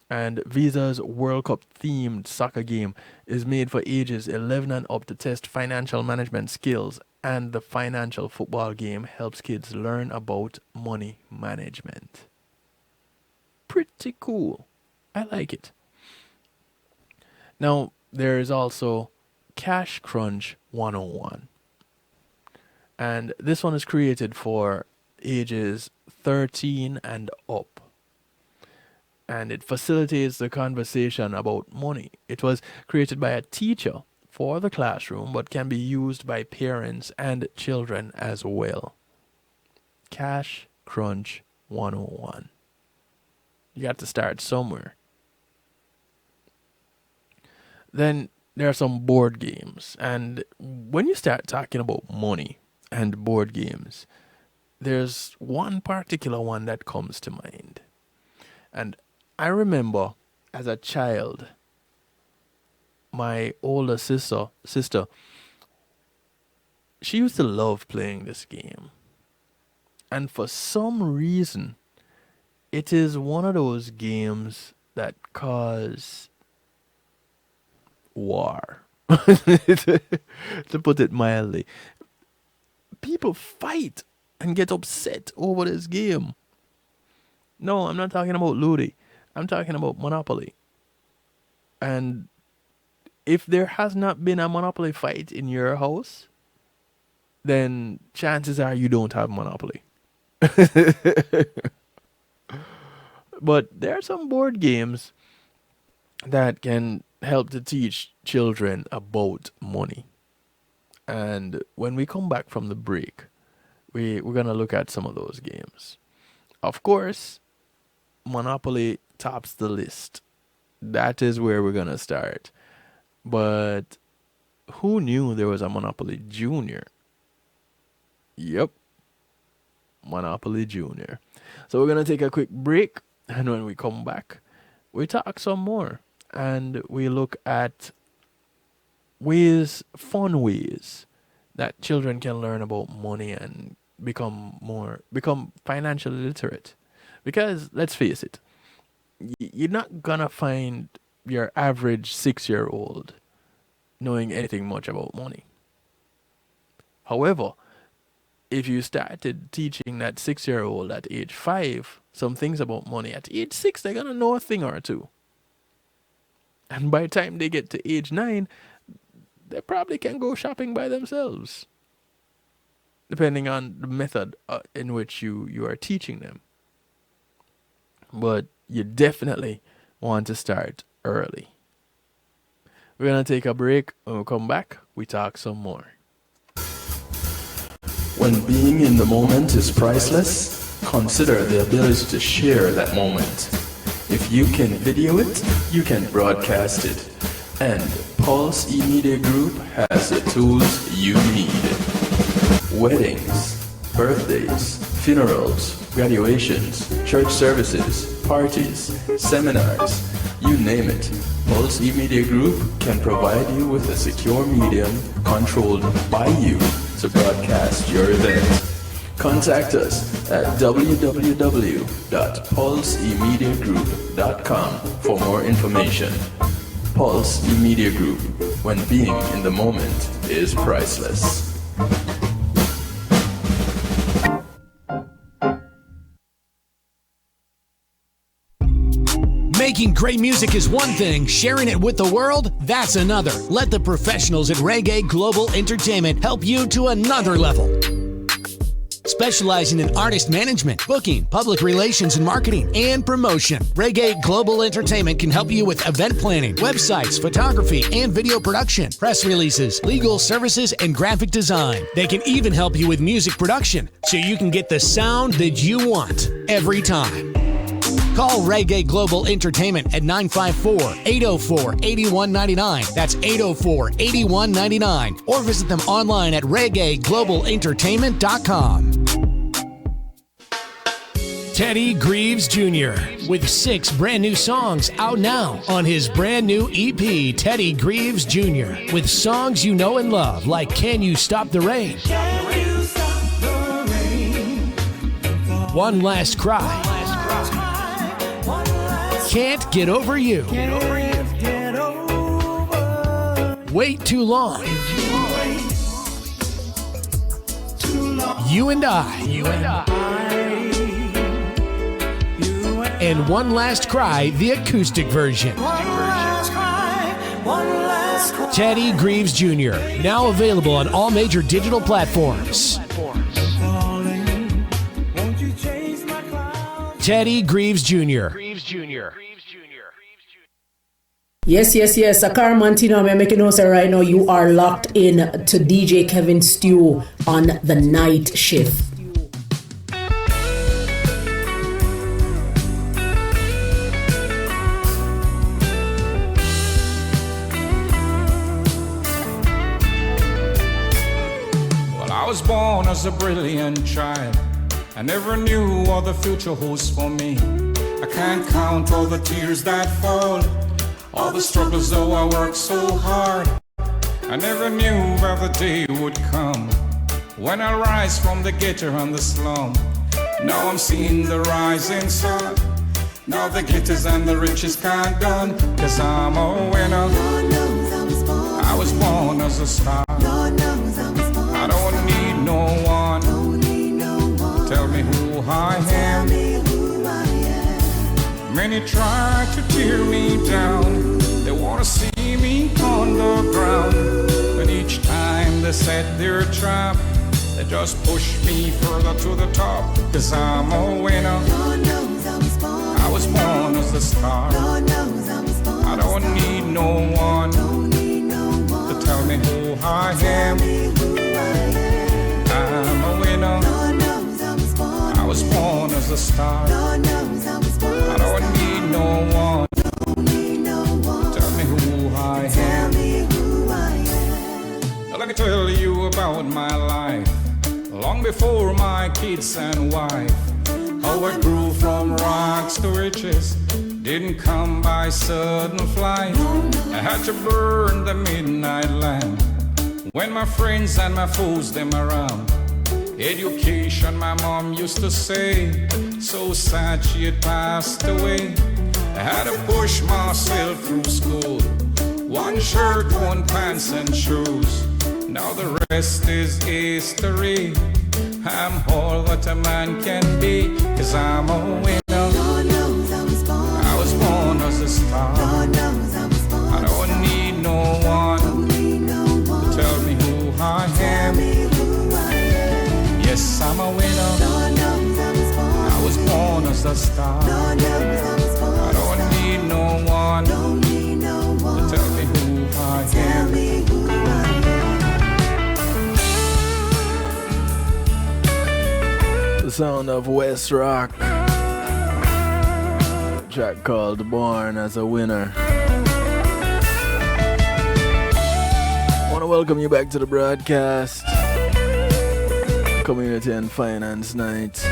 And Visa's World Cup themed soccer game is made for ages 11 and up to test financial management skills, and the financial football game helps kids learn about money management. Pretty cool. I like it. Now, there is also Cash Crunch 101. And this one is created for ages 13 and up. And it facilitates the conversation about money. It was created by a teacher for the classroom, but can be used by parents and children as well. Cash Crunch 101. You got to start somewhere. Then there are some board games. And when you start talking about money and board games, there's one particular one that comes to mind. And I remember as a child, my older sister, she used to love playing this game. And for some reason, it is one of those games that cause war. To put it mildly. People fight and get upset over this game. No, I'm not talking about Ludi. I'm talking about Monopoly. And if there has not been a Monopoly fight in your house, then chances are you don't have Monopoly. But there are some board games that can help to teach children about money. And when we come back from the break, we're going to look at some of those games. Of course, Monopoly tops the list. That is where we're going to start. But who knew there was a Monopoly Junior? Yep. Monopoly Junior. So we're going to take a quick break. And when we come back, we talk some more. And we look at fun ways that children can learn about money and become financially literate. Because let's face it, you're not gonna find your average 6-year-old knowing anything much about money. However, if you started teaching that 6-year-old at age 5 some things about money, at age 6 they're gonna know a thing or two. And by the time they get to age 9, they probably can go shopping by themselves, depending on the method in which you are teaching them. But you definitely want to start early. We're going to take a break. When we come back, we talk some more. When being in the moment is priceless, consider the ability to share that moment. If you can video it, you can broadcast it. And Pulse E-Media Group has the tools you need. Weddings, birthdays, funerals, graduations, church services, parties, seminars, you name it. Pulse E-Media Group can provide you with a secure medium controlled by you to broadcast your event. Contact us at www.pulseemediagroup.com for more information. Pulse E-Media Group, when being in the moment is priceless. Making great music is one thing, sharing it with the world, that's another. Let the professionals at Reggae Global Entertainment help you to another level. Specializing in artist management, booking, public relations and marketing, and promotion, Reggae Global Entertainment can help you with event planning, websites, photography, and video production, press releases, legal services, and graphic design. They can even help you with music production, so you can get the sound that you want every time. Call Reggae Global Entertainment at 954-804-8199. That's 804-8199. Or visit them online at reggaeglobalentertainment.com. Teddy Greaves Jr. with 6 brand new songs out now on his brand new EP, Teddy Greaves Jr. with songs you know and love like Can You Stop the Rain? One Last Cry. Can't Get Over You. Wait Too Long. You and I. And One Last Cry, the acoustic version. Teddy Greaves Jr. Now available on all major digital platforms. Teddy Greaves Jr. Yes. Sakar Mantino, I'm making notes right now. You are locked in to DJ Kevin Stew on the night shift. Well, I was born as a brilliant child. I never knew what the future holds for me. I can't count all the tears that fall, all the struggles though I worked so hard. I never knew where the day would come when I rise from the gutter and the slum. Now I'm seeing the rising sun. Now the glitters and the riches can't done, 'cause I'm a winner. I was born as a star. I don't need no one. Tell me who I am. Many try to tear me down. They wanna see me on the ground. But each time they set their trap, they just push me further to the top. 'Cause I'm a winner. I was born as a star. I don't need no one to tell me who I am. I'm a winner. I was born as a star. I don't need no one. Tell me who I am. Now let me tell you about my life. Long before my kids and wife, how I grew from rags to riches. Didn't come by sudden flight. I had to burn the midnight lamp when my friends and my foes them around. Education, my mom used to say, so sad she had passed away. I had to push myself through school. One shirt, one pants and shoes. Now the rest is history. I'm all that a man can be, 'cause I'm a winner. I was born as a star. I don't need no one to tell me who I am. Yes, I'm a winner. I was born as a star. I don't need no one to tell me who I am. The sound of West Rock. A track called Born as a Winner. I want to welcome you back to the broadcast. Community and Finance Night.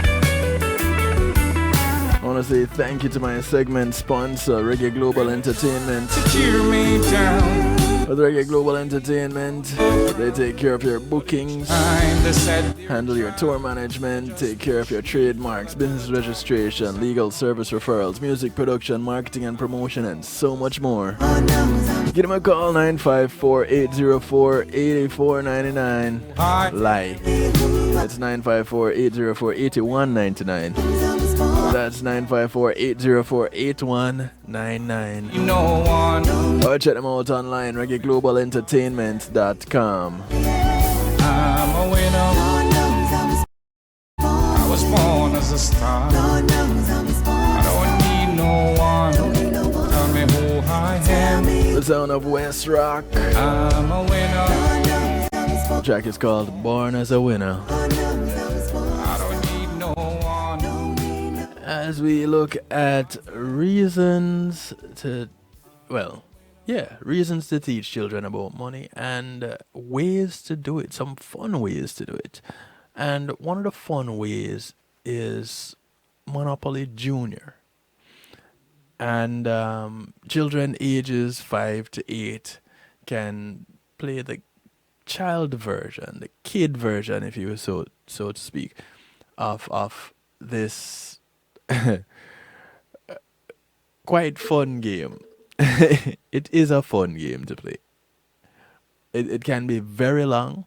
I want to say thank you to my segment sponsor, Reggae Global Entertainment. Cheer me down. With Reggae Global Entertainment, they take care of your bookings, handle your tour management, take care of your trademarks, business registration, legal service referrals, music production, marketing and promotion, and so much more. Give them a call, 954-804-8499. Lie. It's 954-804-8199. That's 954-804-8199. No one. Or check them out online, reggaeglobalentertainment.com. I'm a winner. I was born as a star. I don't need no one. Tell me who I am. The sound of West Rock. I'm a winner. The track is called Born as a Winner. I don't need no one. As we look at reasons to teach children about money and ways to do it, some fun ways to do it. And one of the fun ways is Monopoly Junior. And children ages 5 to 8 can play the child version, the kid version, if you so to speak, of this quite fun game. It is a fun game to play. It can be very long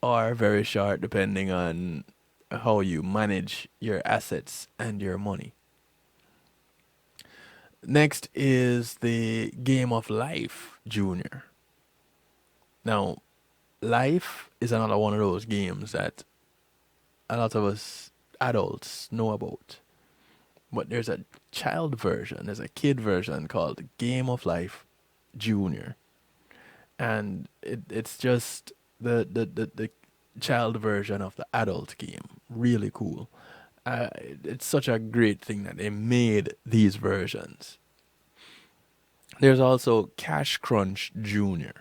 or very short, depending on how you manage your assets and your money. Next is the Game of Life Junior. Now, Life is another one of those games that a lot of us adults know about. But there's a child version, there's a kid version called Game of Life Junior. And it's just the child version of the adult game. Really cool. It's such a great thing that they made these versions. There's also Cash Crunch Junior.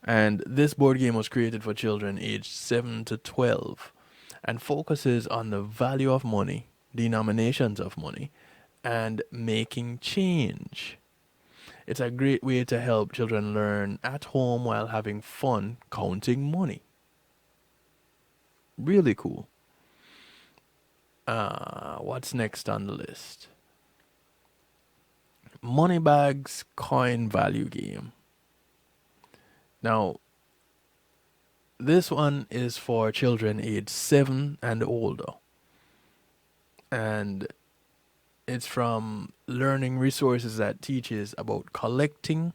And this board game was created for children aged 7 to 12 and focuses on the value of money, denominations of money, and making change. It's a great way to help children learn at home while having fun counting money. Really cool. What's next on the list? Moneybags Coin Value Game. Now, this one is for children aged 7 and older. And it's from learning resources that teaches about collecting,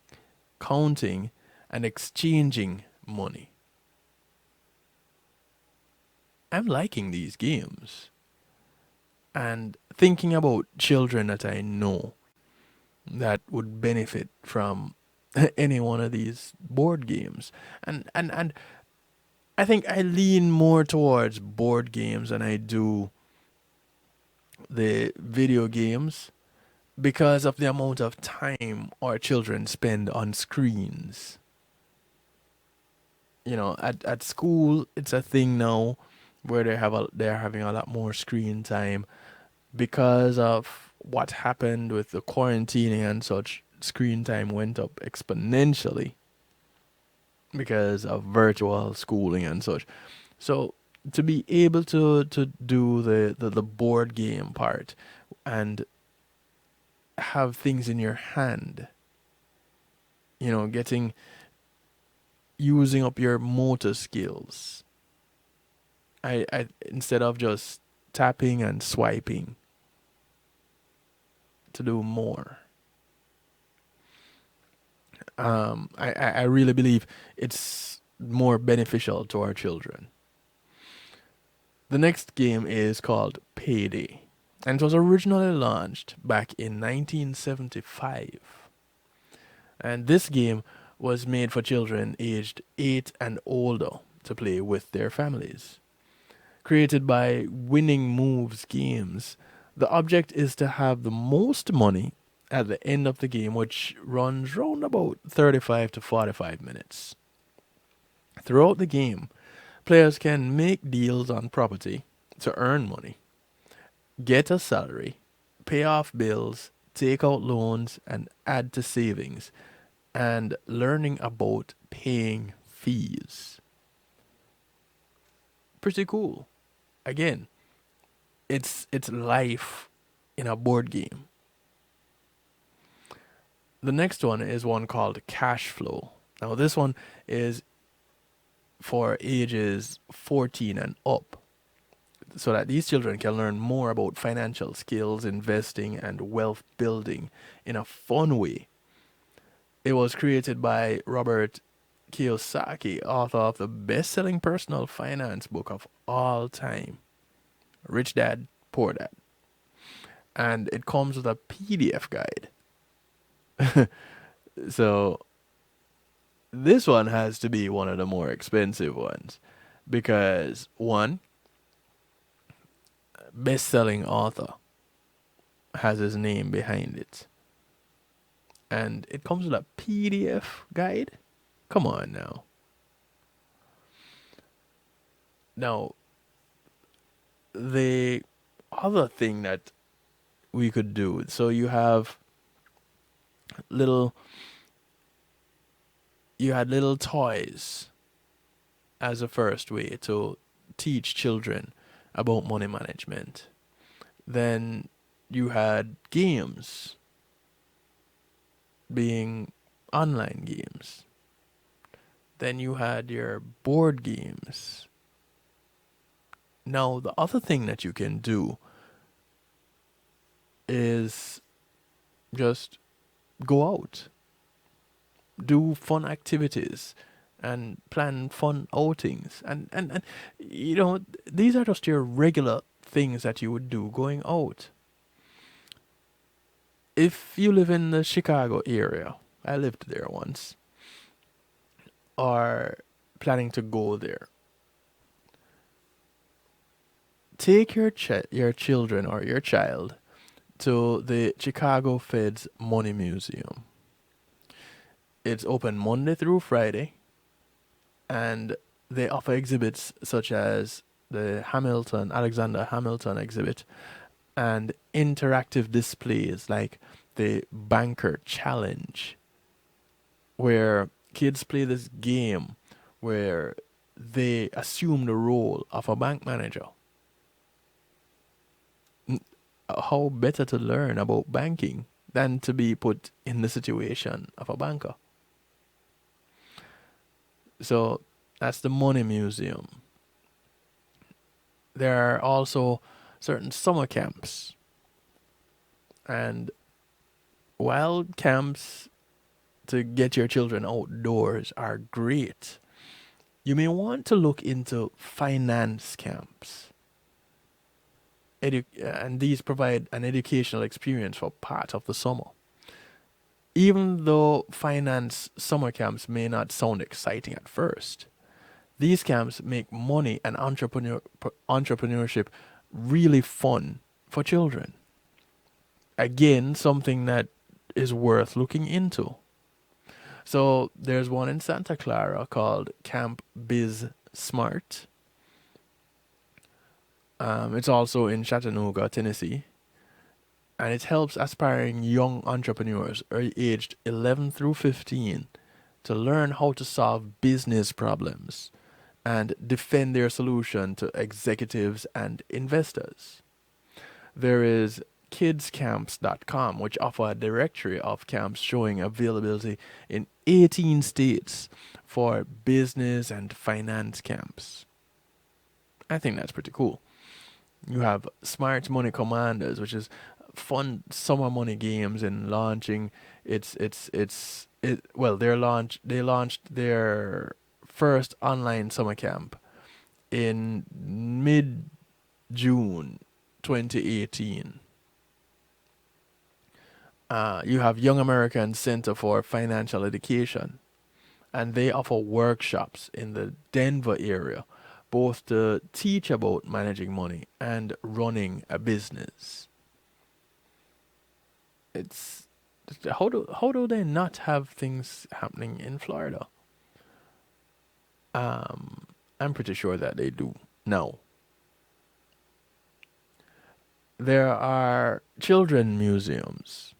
counting, and exchanging money. I'm liking these games. And thinking about children that I know that would benefit from any one of these board games. And I think I lean more towards board games than I do the video games because of the amount of time our children spend on screens. You know, at school, it's a thing now where they're having a lot more screen time because of what happened with the quarantining and such. Screen time went up exponentially because of virtual schooling and such. So to be able to do the board game part and have things in your hand, you know, using up your motor skills. I instead of just tapping and swiping, to do more. I really believe it's more beneficial to our children. The next game is called Payday, and it was originally launched back in 1975. And this game was made for children aged 8 and older to play with their families. Created by Winning Moves Games, the object is to have the most money at the end of the game, which runs round about 35 to 45 minutes. Throughout the game, players can make deals on property to earn money, get a salary, pay off bills, take out loans, and add to savings, and learning about paying fees. Pretty cool. Again, it's life in a board game. The next one is one called Cash Flow. Now this one is for ages 14 and up. so that these children can learn more about financial skills, investing, and wealth building in a fun way. It was created by Robert Kiyosaki, author of the best-selling personal finance book of all time, Rich Dad, Poor Dad. And it comes with a PDF guide. So this one has to be one of the more expensive ones because, one, best-selling author has his name behind it. And it comes with a PDF guide? Come on now. Now, the other thing that we could do, so you had little toys as a first way to teach children about money management. Then you had games, being online games. Then you had your board games. Now, the other thing that you can do is just go out, do fun activities, and plan fun outings. And you know, these are just your regular things that you would do going out. If you live in the Chicago area, I lived there once, or planning to go there, take your children or your child to the Chicago Fed's Money Museum. It's open Monday through Friday, and they offer exhibits such as the Alexander Hamilton exhibit, and interactive displays like the Banker Challenge, where kids play this game where they assume the role of a bank manager. How better to learn about banking than to be put in the situation of a banker? So that's the Money Museum. There are also certain summer camps. And wild camps to get your children outdoors are great. You may want to look into finance camps. And these provide an educational experience for part of the summer. Even though finance summer camps may not sound exciting at first, these camps make money and entrepreneurship really fun for children. Again, something that is worth looking into. So there's one in Santa Clara called Camp Biz Smart. It's also in Chattanooga, Tennessee. And it helps aspiring young entrepreneurs aged 11 through 15 to learn how to solve business problems and defend their solution to executives and investors. There is kidscamps.com, which offer a directory of camps showing availability in 18 states for business and finance camps. I think that's pretty cool. You have Smart Money Commanders, which is fun summer money games and launching. They launched their first online summer camp in mid-June 2018. You have Young American Center for Financial Education, and they offer workshops in the Denver area, both to teach about managing money and running a business. It's how do they not have things happening in Florida? I'm pretty sure that they do now. There are children museums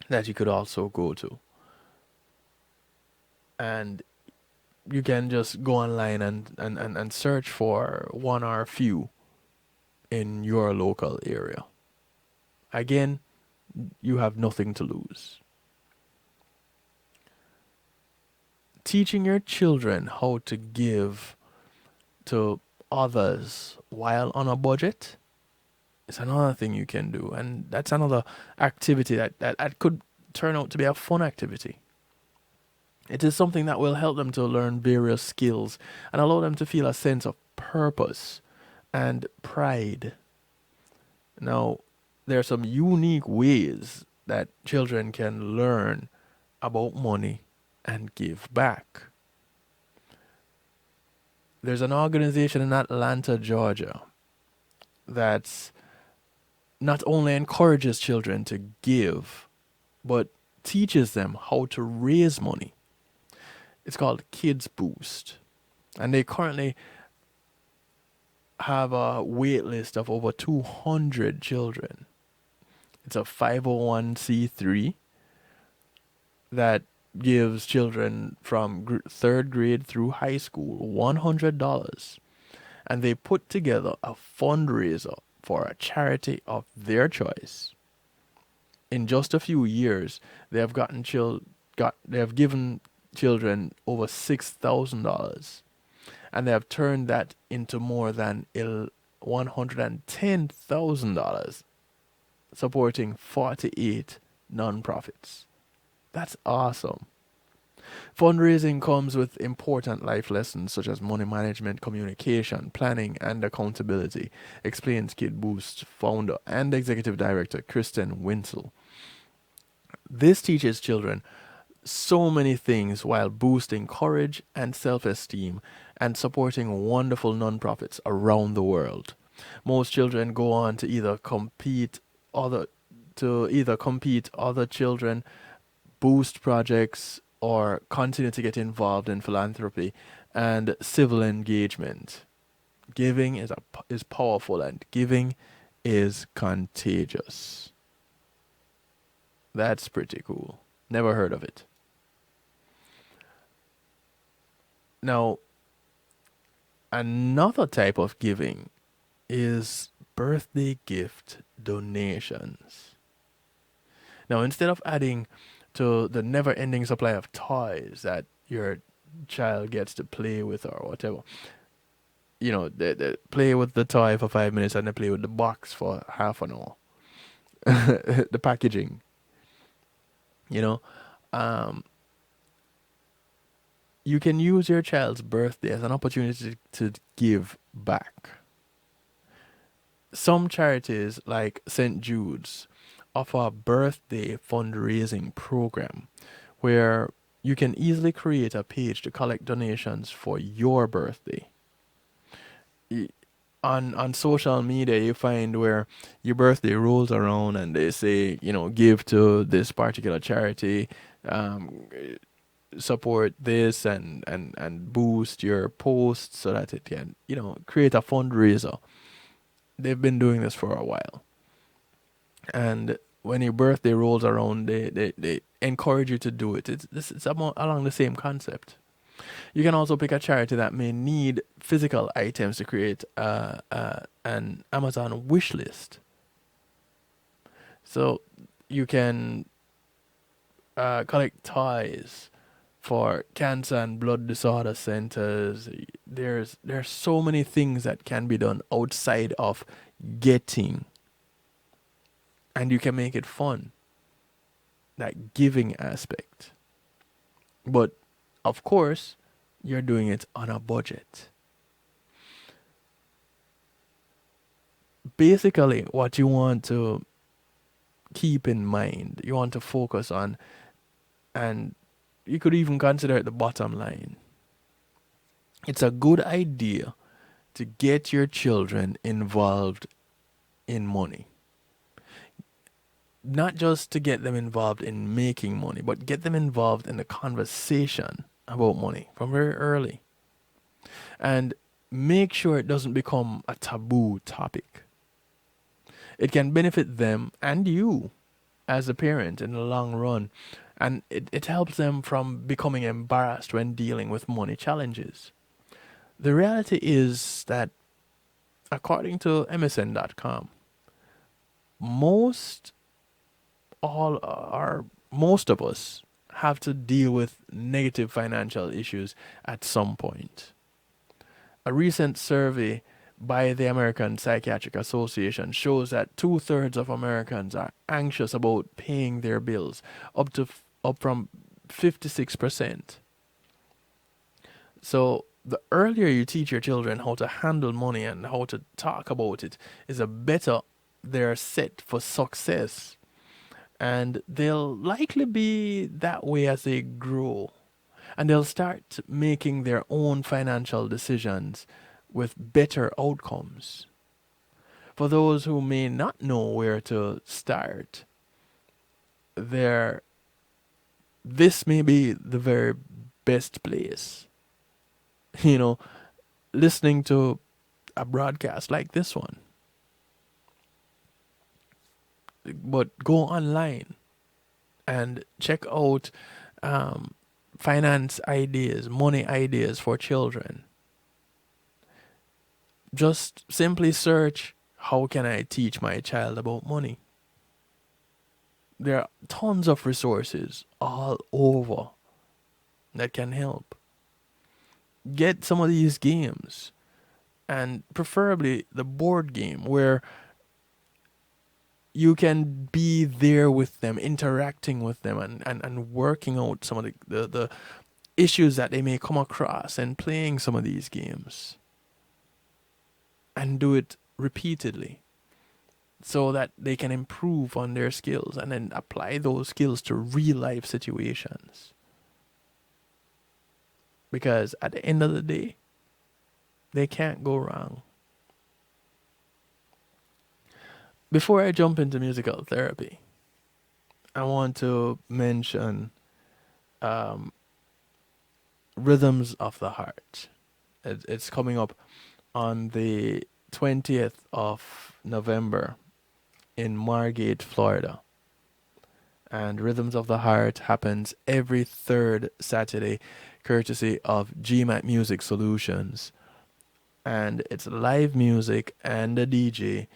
that you could also go to. And you can just go online and search for one or a few in your local area. Again, you have nothing to lose. Teaching your children how to give to others while on a budget is another thing you can do. And that's another activity that could turn out to be a fun activity. It is something that will help them to learn various skills and allow them to feel a sense of purpose and pride. Now, there are some unique ways that children can learn about money and give back. There's an organization in Atlanta, Georgia, that not only encourages children to give, but teaches them how to raise money. It's called Kids Boost. And they currently have a wait list of over 200 children. It's a 501c3 that gives children from third grade through high school $100. And they put together a fundraiser for a charity of their choice. In just a few years, they have given children over $6,000, and they have turned that into more than $110,000, supporting 48 nonprofits. That's awesome. Fundraising comes with important life lessons such as money management, communication, planning, and accountability, explains Kid Boost founder and executive director Kristen Winsel. This teaches children so many things while boosting courage and self-esteem and supporting wonderful nonprofits around the world. Most children go on to either compete other children, boost projects, or continue to get involved in philanthropy and civil engagement. Giving is powerful, and giving is contagious. That's pretty cool. Never heard of it. Now, another type of giving is birthday gift donations. Now, instead of adding to the never-ending supply of toys that your child gets to play with or whatever, they play with the toy for 5 minutes and they play with the box for half an hour. The packaging, you can use your child's birthday as an opportunity to give back. Some charities like St. Jude's offer a birthday fundraising program where you can easily create a page to collect donations for your birthday. On social media, you find where your birthday rolls around and they say, give to this particular charity, support this and boost your post so that it can, create a fundraiser. They've been doing this for a while. And when your birthday rolls around, they encourage you to do it. It's along the same concept. You can also pick a charity that may need physical items to create an Amazon wish list. So you can collect toys for cancer and blood disorder centers. There's so many things that can be done outside of getting. And you can make it fun. That giving aspect. But, of course, you're doing it on a budget. Basically, what you want to keep in mind, you want to focus on, and you could even consider it the bottom line. It's a good idea to get your children involved in money. Not just to get them involved in making money, but get them involved in the conversation about money from very early. And make sure it doesn't become a taboo topic. It can benefit them and you as a parent in the long run. And it helps them from becoming embarrassed when dealing with money challenges. The reality is that, according to MSN.com, most of us have to deal with negative financial issues at some point. a recent survey by the American Psychiatric Association shows that 2/3 of Americans are anxious about paying their bills, up from 56%. So the earlier you teach your children how to handle money and how to talk about it, is the better they're set for success. And they'll likely be that way as they grow. And they'll start making their own financial decisions with better outcomes. For those who may not know where to start, this may be the very best place. Listening to a broadcast like this one. But go online and check out finance ideas, money ideas for children. Just simply search, how can I teach my child about money? There are tons of resources all over that can help. Get some of these games, and preferably the board game, where you can be there with them, interacting with them, and working out some of the issues that they may come across, and playing some of these games. And do it repeatedly so that they can improve on their skills and then apply those skills to real life situations. Because at the end of the day, they can't go wrong. Before I jump into musical therapy, I want to mention Rhythms of the Heart. It's coming up on the 20th of November in Margate, Florida. And Rhythms of the Heart happens every third Saturday, courtesy of GMAT Music Solutions. And it's live music and a DJ.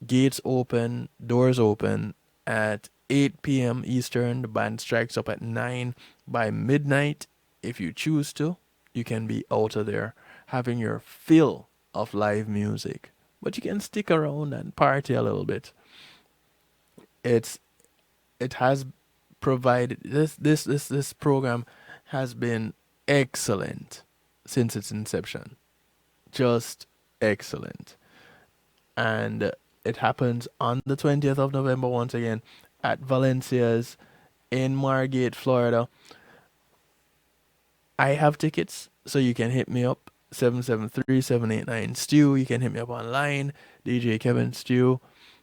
Gates open, doors open at 8 p.m. Eastern. The band strikes up at 9. By midnight, if you choose to, you can be out of there having your fill of live music. But you can stick around and party a little bit. It has provided, this program has been excellent since its inception. Just excellent. And it happens on the 20th of November once again at Valencia's in Margate, Florida. I have tickets, so you can hit me up, 773-789-STEW. You can hit me up online, DJ Kevin Stew.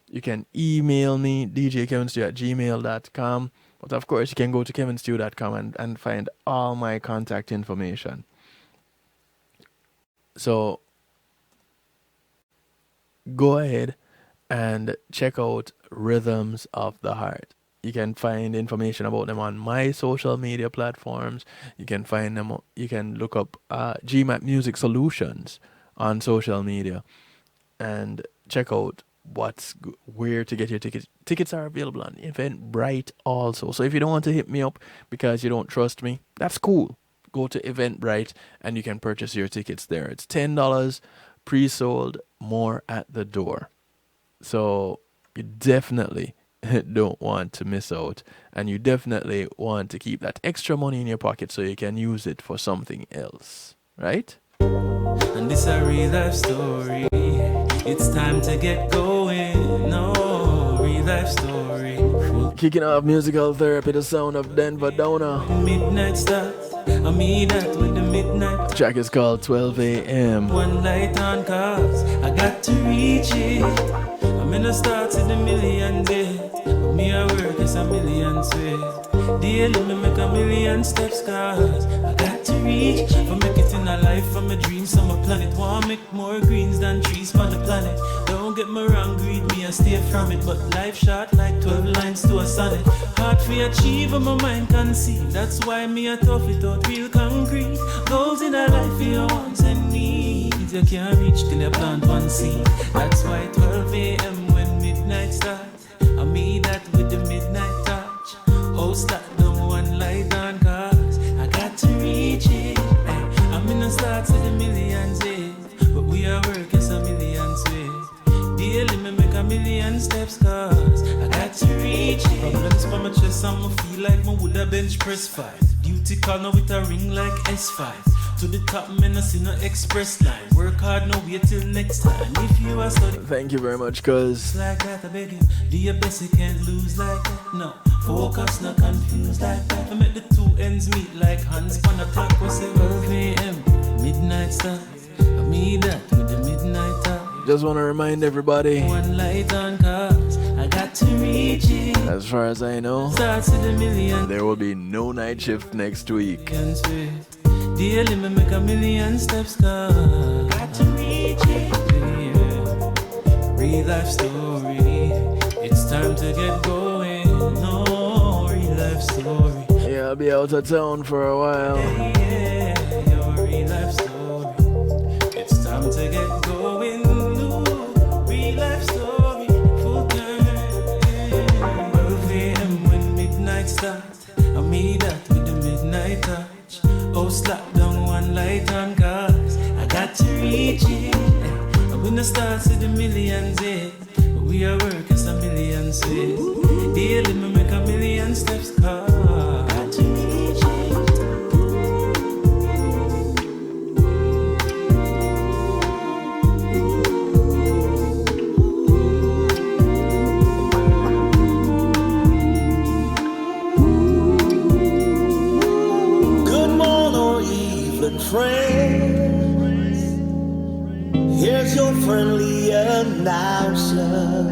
You can email me, djkevinstew@gmail.com. But of course, you can go to kevinstew.com and find all my contact information. So go ahead and check out Rhythms of the Heart. You can find information about them on my social media platforms. You can find them. You can look up GMAT Music Solutions on social media and check out where to get your tickets. Tickets are available on Eventbrite also. So if you don't want to hit me up because you don't trust me, that's cool. Go to Eventbrite and you can purchase your tickets there. It's $10 pre-sold, more at the door. So you definitely don't want to miss out, and you definitely want to keep that extra money in your pocket so you can use it for something else, right? And this a real life story. It's time to get going. No, real life story. Kicking off musical therapy, the sound of Denver Downer. Midnight start. I mean that with the midnight. The track is called 12 a.m. One light on cars, I got to reach it. I'm in a start to the million days. Me a work is a million sweat. Daily me make a million steps, cause I got to reach. For make it in a life from a dream, some a planet. Want make more greens than trees on the planet. Don't get me wrong, greed me and stay from it. But life short like 12 lines to a sonnet. Hard for achieve and my mind conceive. That's why me a tough it out real concrete. Goals in a life for your wants and needs. You can't reach till you plant one seed. That's why 12 a.m. when midnight starts. I mean that with the midnight touch. House that no one light on cars. I got to reach it. I'm in a start to the millions. million steps, cause I got to reach it. Problems for my chest, I'ma feel like my woulda bench press 5. Duty call now with a ring like S5. To the top, man, I see no express line. Work hard, no wait till next time. If you are studying, thank you very much, cuz. Like that, I beg you. Do your best, you can't lose like that. No, focus, not confused like that. I make the two ends meet like hands on the clock. We say 12 a.m. midnight start. I mean that with the midnight talk. Just want to remind everybody, one light on cars, I got to reach it. As far as I know, starts with a million. There will be no night shift next week. Daily me make a million steps, cause got to reach it. Yeah. Real life story. It's time to get going. No, real life story. Yeah, I'll be out of town for a while. Yeah, your real life story. It's time to get going. No, real life story. Full time. 12 a.m. when midnight starts. I mean that with the midnight touch. Oh, slap down one light on cars. I got to reach it. And when the stars see the millions, yeah. We are working some millions, yeah. Daily me make a million steps, cars. Got to reach friends, here's your friendly announcer.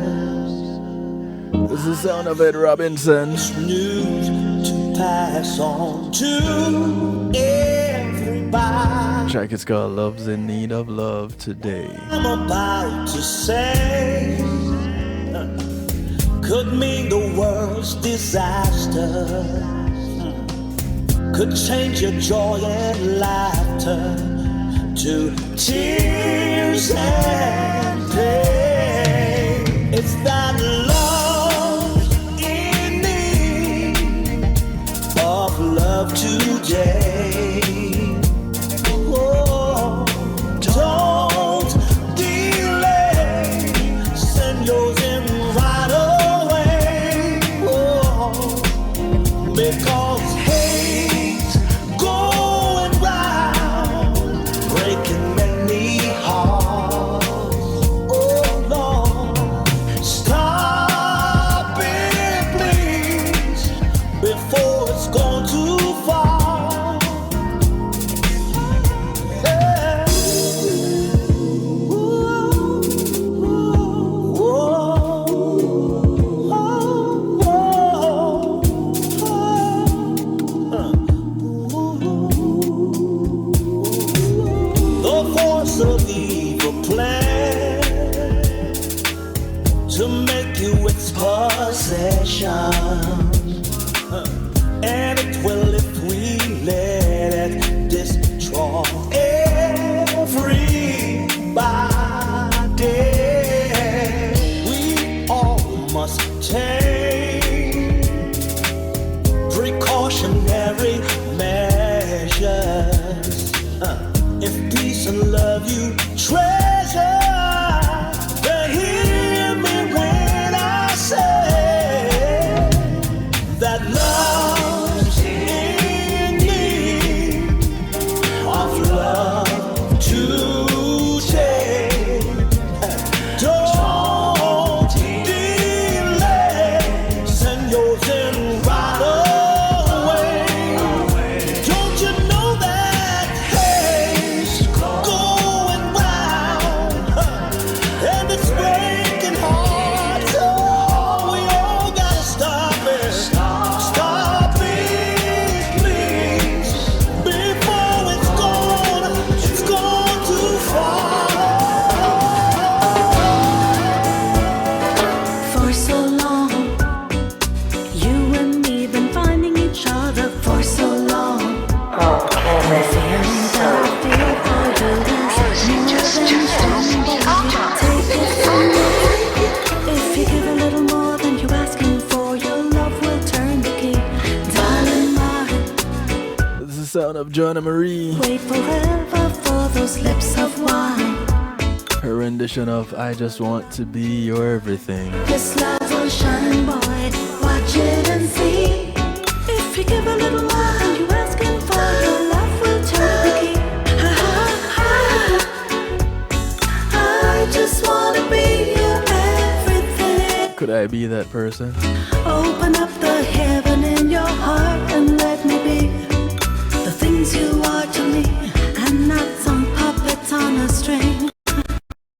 This is the sound of Ed Robinson. News to pass on to everybody. Track is called Love's in Need of Love Today. I'm about to say could mean the world's disaster. Could change your joy and laughter to tears and pain. It's that love in need of love today. Oh, don't delay, send yours in right away. Oh, because and it will if we let it destroy everybody. We all must take precautionary measures if peace and love you treasure. Then hear me when I say that love's in need of love today. Don't delay, send yours in right away. Don't you know that hate's going round and it's breaking hearts? Oh, we all gotta stop it. Stop it, please, before it's gone too far. For so long, you and me been finding each other for so long. The feelings that I feel for you is more than take it from me. If you give a little more than you're asking for, your love will turn the key. Darling, my This is the sound of Joanna Marie. wait forever for those lips of wine. Her and rendition of I Just Want to Be Your Everything. This love will shine, boy. Watch it and see. If you give a little more than you asking for, your love will turn the key. I just want to be your everything. Could I be that person? Open up the heaven in your heart and let me be the things you are to me, and not some puppet on a string.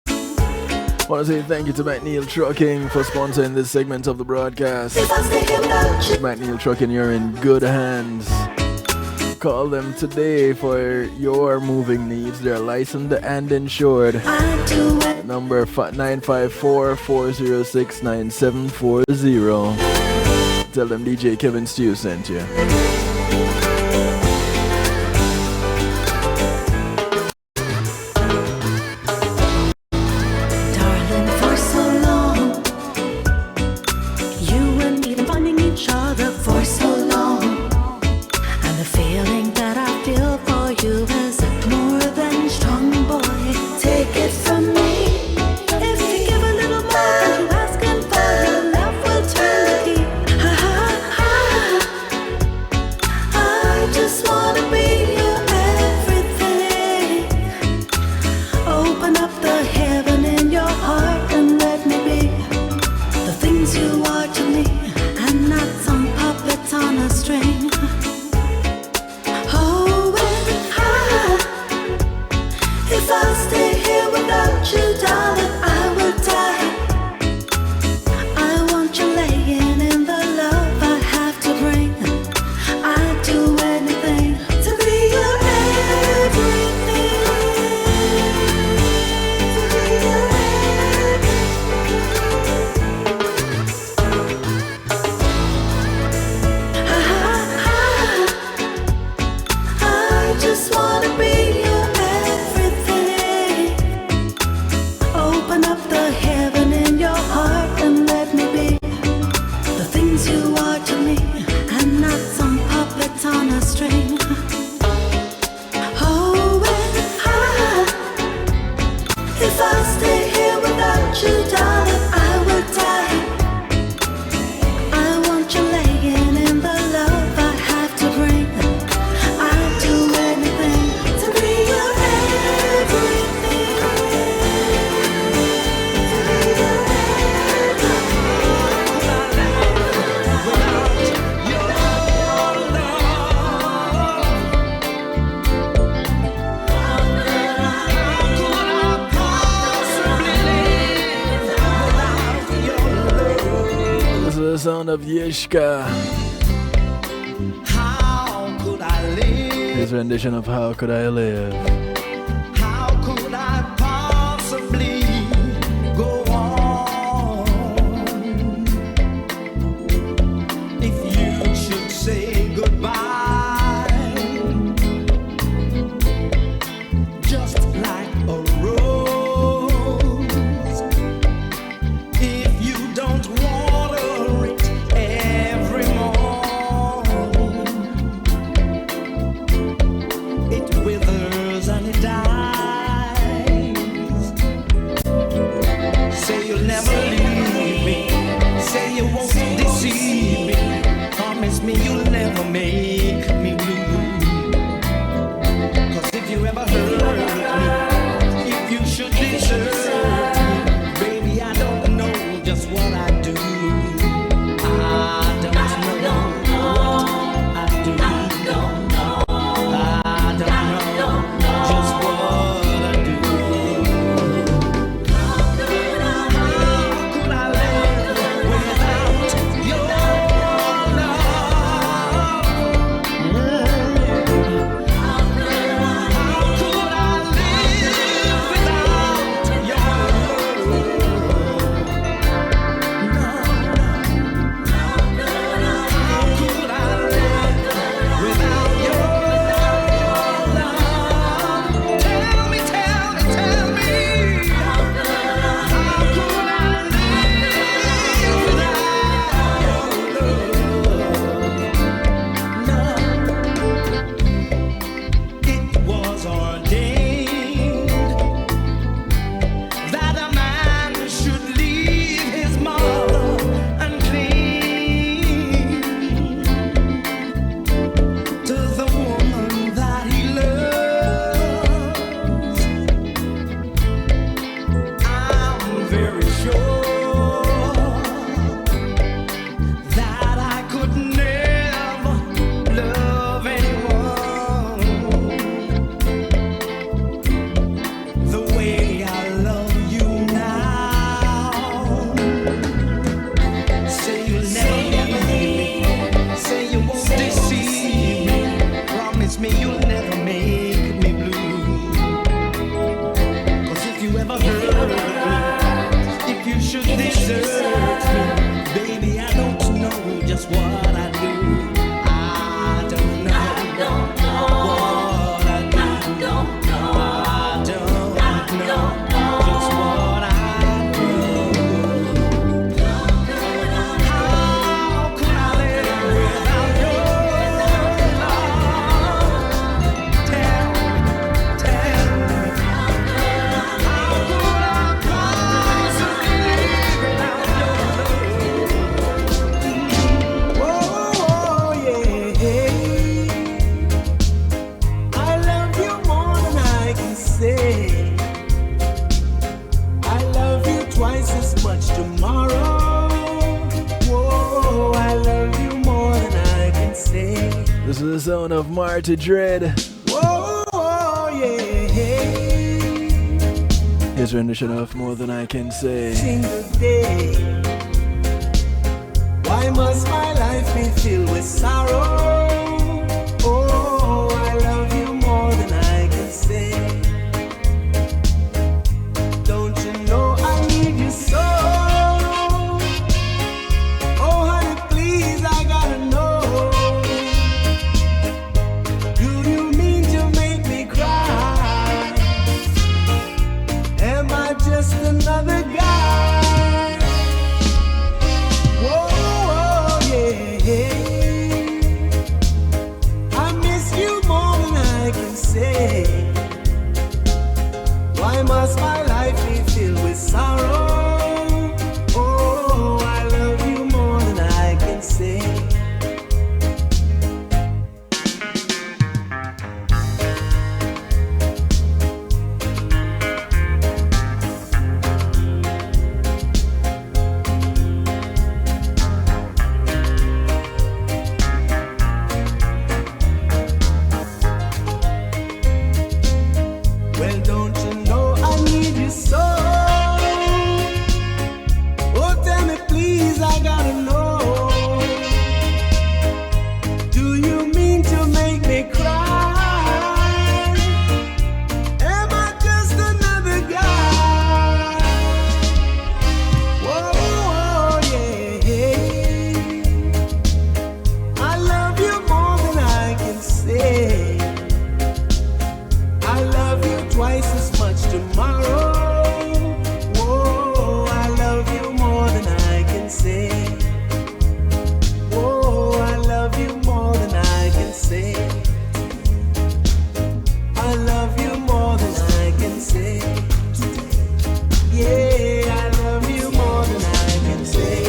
I want to say thank you to McNeil Trucking for sponsoring this segment of the broadcast. McNeil Trucking, you're in good hands. Call them today for your moving needs. They're licensed and insured. Number 954-406-9740. Tell them DJ Kevin Stew sent you. Of Yishka. How could I live? His rendition of How Could I Live? How could I possibly go on if you should say goodbye? Just like a rose, if you don't water it every morning, it withers and very sure that I could never love anyone the way I love you now. Say you'll never leave me. Say you won't deceive me. Promise me you'll never make me blue. 'Cause if you ever hurt me, if you should desert me, baby, I don't know just what I do. I don't know what I do. I don't know just what I do. How could I live without your love? Tell me. How could I possibly live without your love? Oh, yeah. I love you more than I can say. I love you twice as much tomorrow. Whoa, I love you more than I can say. This is the sound of Marty Dread. Whoa, yeah. His rendition of More Than I Can Say. Single day. Why must my life be filled with sorrow? Oh, I love you more than I can say. Don't you know I need you so? Oh, honey, please, I gotta know. Do you mean to make me cry? Am I just another guy? Whoa, yeah. I miss you more than I can say. Why must my life be filled with sorrow? Oh, I love you more than I can say. Well, don't you know I need you so? Oh, tell me please, I gotta know. Do you mean to make me cry? Am I just another guy? Whoa, yeah. I love you more than I can say. I love you twice as much tomorrow. Whoa, I love you more than I can say. Whoa, I love you more than I can say. I love you more than I can say. Yeah, I love you more than I can say.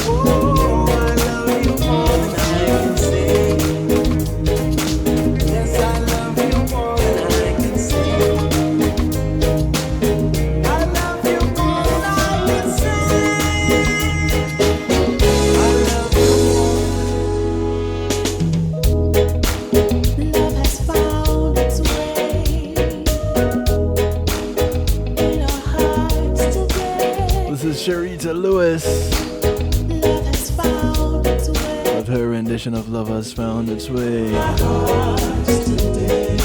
Whoa, I love you more than I can say. Yes, I love you more than I can say. I love you more than I can say. I love you more. Love has found its way in our hearts today. This is Sharita Lewis Love has found its way with her rendition of Love Has Found Its Way. in our hearts today.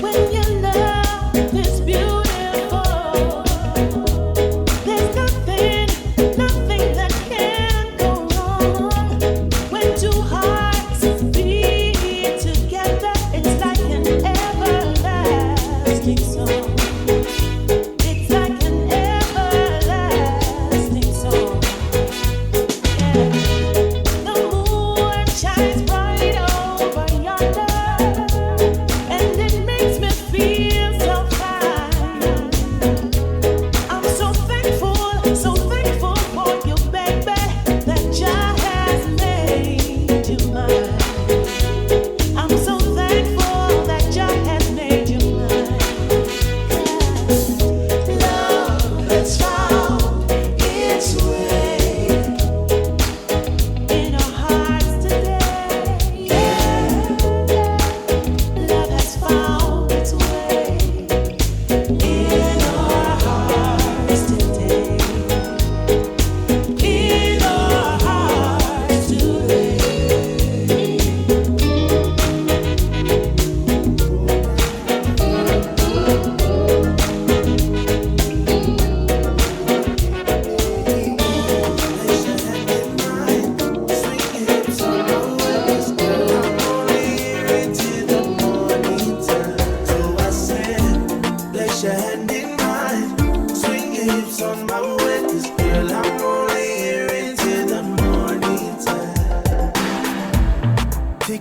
When your love is beautiful, there's nothing that can go wrong. When two hearts beat together, it's like an everlasting song.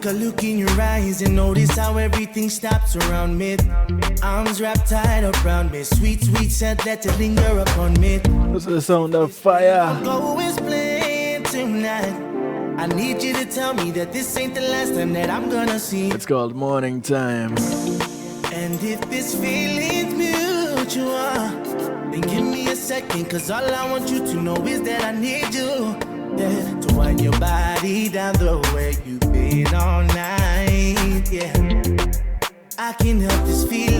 a look in your eyes and notice how everything stops around me. Arms wrapped tight around me. Sweet, sweet scent, let it linger upon me. This is the sound of fire. Go is playing tonight. I need you to tell me that this ain't the last time that I'm gonna see. It's called Morning Time. And if this feeling's mutual, then give me a second, cause all I want you to know is that I need you. Yeah, to wind your body down the way you've been all night. Yeah, I can help this feeling.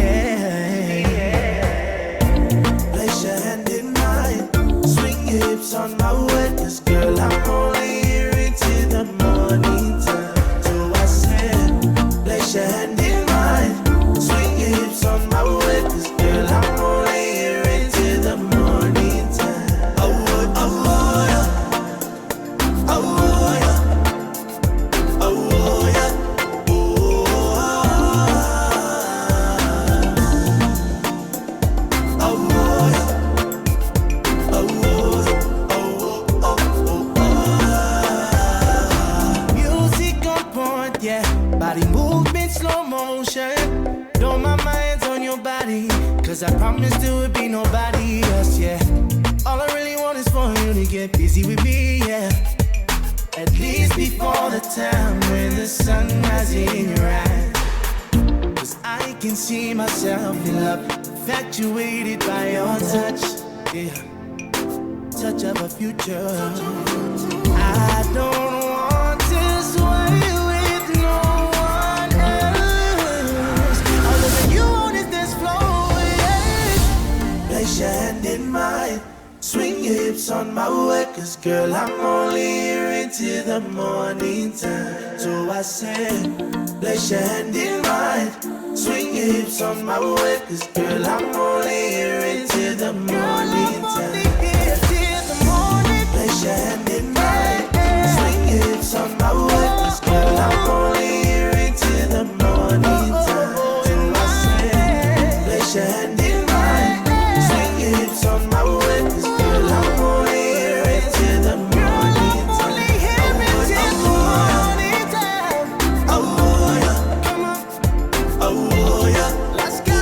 Place your hand in mine, swing your hips on my way, cause girl, I'm only here into the morning time. So I said, place your hand in mine, swing your hips on my way, cause girl, I'm only here into the morning time. Oh, oh, oh, yeah. Oh, yeah. Oh, yeah. Oh, music on point, yeah. Body movement, slow motion. Don't mind my hands on your body, cause I promise there will be nobody else, yeah. All I really want is for you to get busy with me, yeah. At least before the time when the sun rises in your eyes. Cause I can see myself in love, infatuated by your touch, yeah. Touch of a future. I don't want to sway with no one else. All of you on is this flow, yeah. Place your hand in mine, swing your hips on my way, cause girl, I'm only here into the morning time. So I said, place your hand in mine, swing your hips on my way, cause girl, I'm only here into the morning time. Place your hand in mine, swing your hips on my way, cause girl, I'm only here into the morning time. So I said, place your hand in mine, swing your hips on my way, cause girl, I'm only here into the morning time. Oh, yeah. Come on. Oh, yeah. Let's go.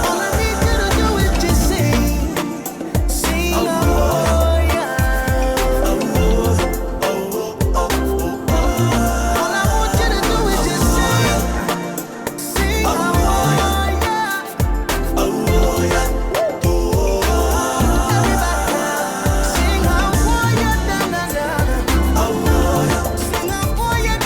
All I need you to do is just sing. Sing, oh, yeah. Oh, all I want you to do is just sing. Sing, oh, yeah. Oh, yeah. Sing, oh, yeah. Oh, yeah. Sing, oh, yeah.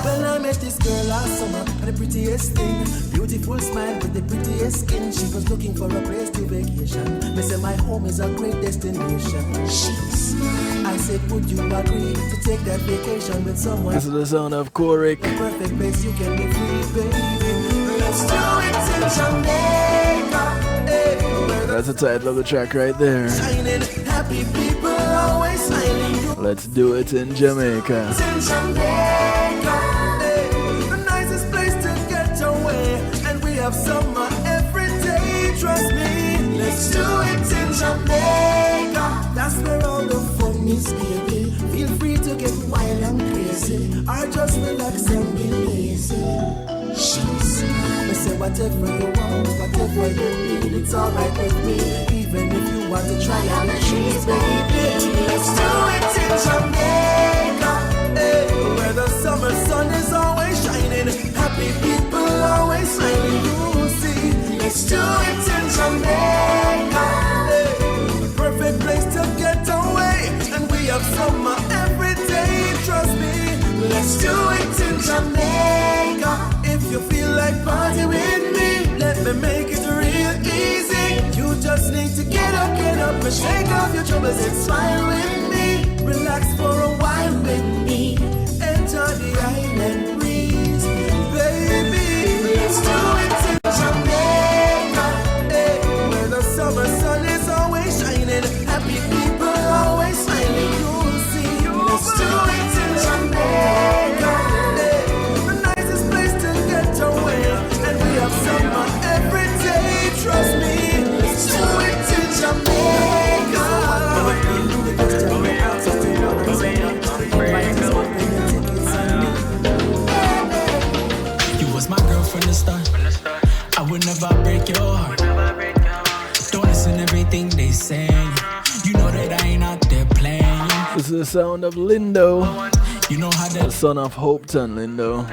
Well, I met this girl last summer, and the prettiest thing, beautiful smile with the prettiest skin. She was looking for a place to vacation. Me say my home is a great destination. She smiled. I said, would you agree to take that vacation with someone? This is the sound of Korik. The perfect place you can be free, baby. Let's do it in Jamaica. Hey, That's the title of the track right there. shining, happy people always smiling. Let's do it in Jamaica. It's in Jamaica, hey, the nicest place to get away, and we have summer every day. Trust me, let's do it in Jamaica. That's where all the fun is, baby. Feel free to get wild and crazy, or just relax and be lazy. She's I say whatever you want, whatever you need, it's alright with me. Even if you want to try on the trees, baby, let's do it in Jamaica, hey, where the summer sun is always shining, happy people always smiling. You see, let's do it in Jamaica, hey, perfect place to get away, and we have summer every day. Trust me, let's do it in Jamaica. If you feel like party with me, let me make it real easy. You just need to get up and shake off your troubles and smile with me. Relax for a while with me, enjoy the island breeze, baby. Let's do it in Jamaica, hey, where the summer sun is always shining, happy people always smiling. You'll see, let's do it in Jamaica, hey, the nicest place to get away, and we have summer every day. Trust me, let's do it in Jamaica. is the sound of Lindo. You know how the son of Hopeton, Lindo.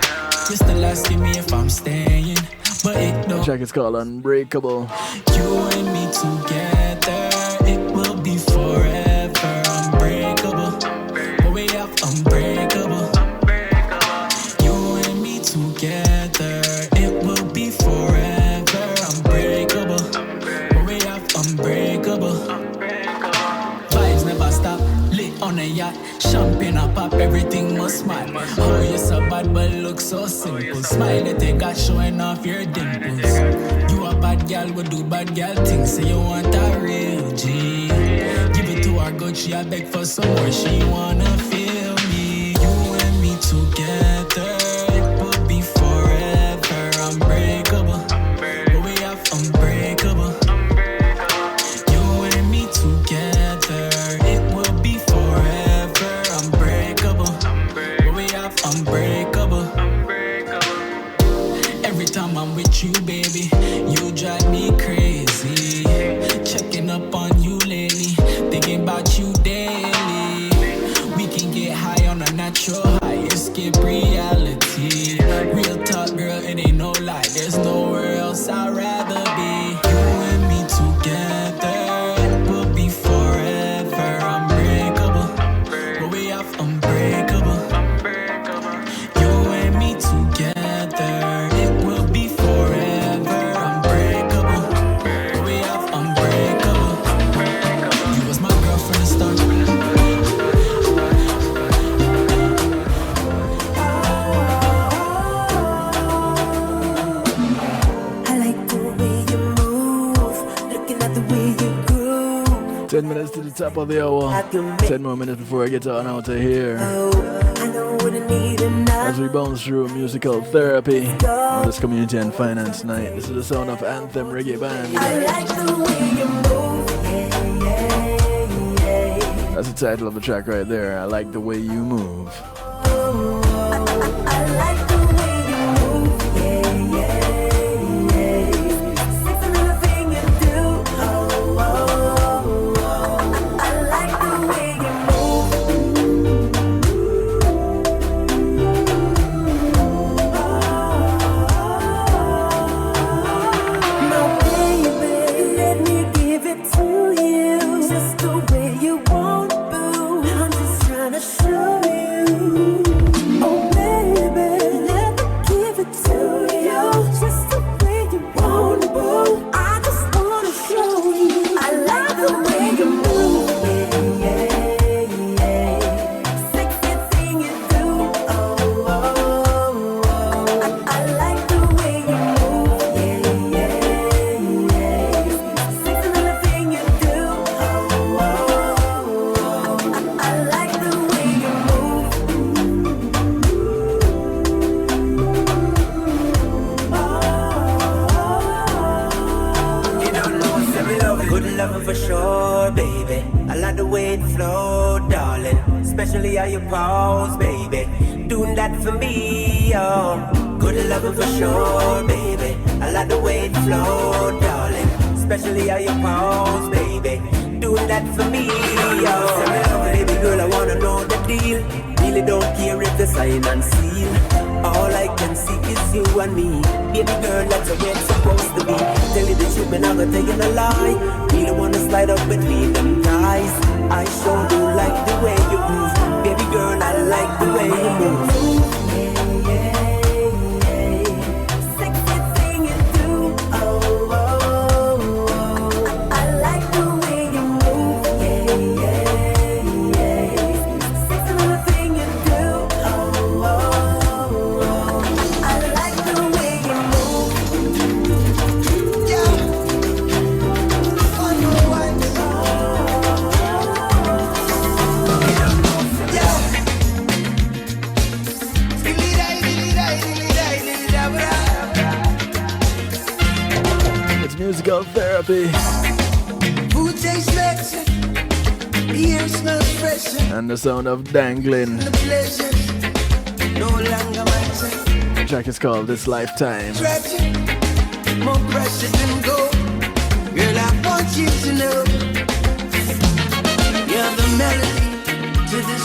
Just the last give me if I'm staying, but it The track is called Unbreakable. You and me together, it will be forever. Unbreakable, but we have unbreakable. You and me together, it will be forever. Unbreakable, but we have unbreakable. Vibes never stop, lit on a yacht. Champagne a pop, everything must smile. Oh, you're so bad, but look so simple. Smile that they got showing off your dimples. You a bad gal, we do bad gal things. Say you want a real G. Give it to her good, she a beg for some more. She wanna feel me. You and me together, it will be forever. Unbreakable, but we have unbreakable. You and me together, it will be forever. Unbreakable, but we have unbreakable. Every time I'm with you, baby, you drive me crazy. Checking up on you lately, thinking about you daily. We can get high on a natural high, escape reality. Real talk, girl, it ain't no lie. There's nowhere else I'd rather be. You and me together, it will be forever. Unbreakable, but we have unbreakable. You and me together, it will be forever. Unbreakable, but we have unbreakable. You was my girl from the start. I like the way you move, looking at the way you groove. 10 minutes to the top of the hour. 10 more minutes before I get on out of here. I know what I need enough. As we bounce through musical therapy on this community and finance night. This is the sound of Anthem Reggae Band. I like the way you move, That's the title of the track right there. I like the way you move. I like the way you move, Sexy little thing you do, I like the way you move. My baby, let me give it to you, just the way you want, boo. I'm just trying to show you. Oh baby, let me give it to you, just the way you want, boo. I just wanna show you. I like the way you move, Sexy thing you do, I like the way you move, Sexy little thing you do, I like the way you move. You don't know what's every love. Good loving for sure, baby. I like the way it flow, darling. Especially how you pause, baby. Doing that for me, oh. Good loving for sure, baby. I like the way it flow, darling. Especially how you pause, baby. Doing that for me, oh. Baby girl, I wanna know the deal. Really don't care if the sign and seal. All I can see is you and me. Baby girl, that's the way it's supposed to be. Tell you the truth, man, I'm not telling a lie. Really wanna slide up between them thighs. I sure do like the way you move. Baby girl, I like the way you move. Sexy thing you do, I like the way you move, Sexy little thing you do, I like the way you move. It's musical therapy. Food tastes better, the air smells fresher, And the sound of dangling. the pleasure no longer matter. The track is called This Lifetime. Tragic, more precious than gold. Girl, I want you to know you're the melody to the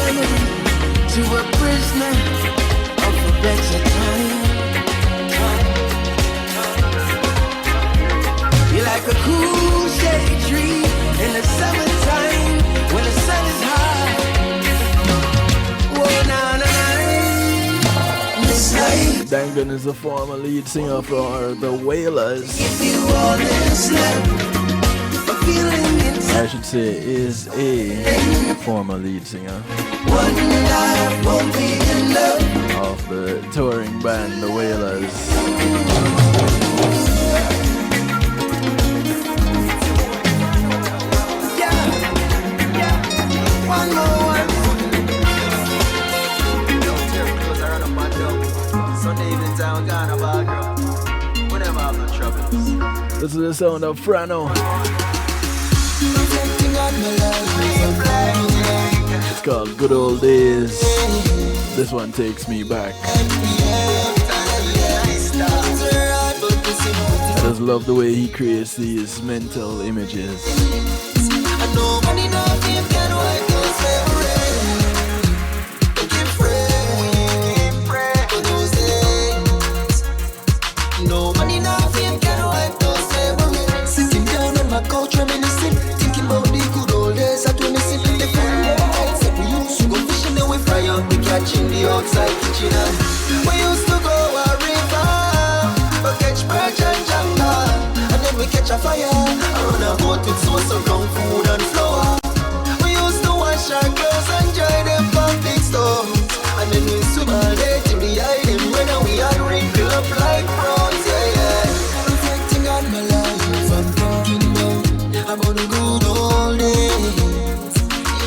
memory to a prisoner of a better time. You're like a cool shade tree in the summertime when the sun is high. Whoa, na na na. This life. Dangan is the former lead singer for the Wailers. If you all this love. I should say is a former lead singer of the touring band The Wailers. One more one. Sunday evening town, Ghana, bad girl. Whenever I have no troubles. This is the sound of Frano. It's called Good Old Days. This one takes me back. I just love the way he creates these mental images. In the outside kitchen, we used to go a river, but catch perch and janga, and then we catch a fire. Around a boat with sauce around food and flour. We used to wash our clothes and dry them from big stones, and then we swim all day till the island when we had wrinkled up like prawns. Yeah, yeah. Reflecting on my life, I'm thinking about the good old days.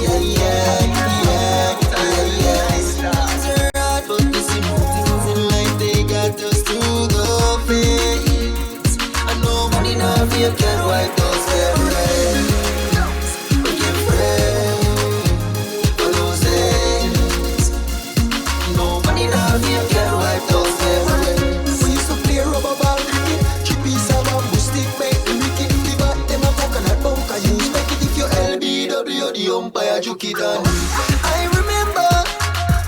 Yeah, yeah, yeah. You can wipe those memories. We can pray for those days. Nobody love you can wipe those memories. We used to play rubber ball cricket, chippies and bamboo stick, make the wicket. We back them a coconut bunker, use make it if you LBW the umpire juke it on. I remember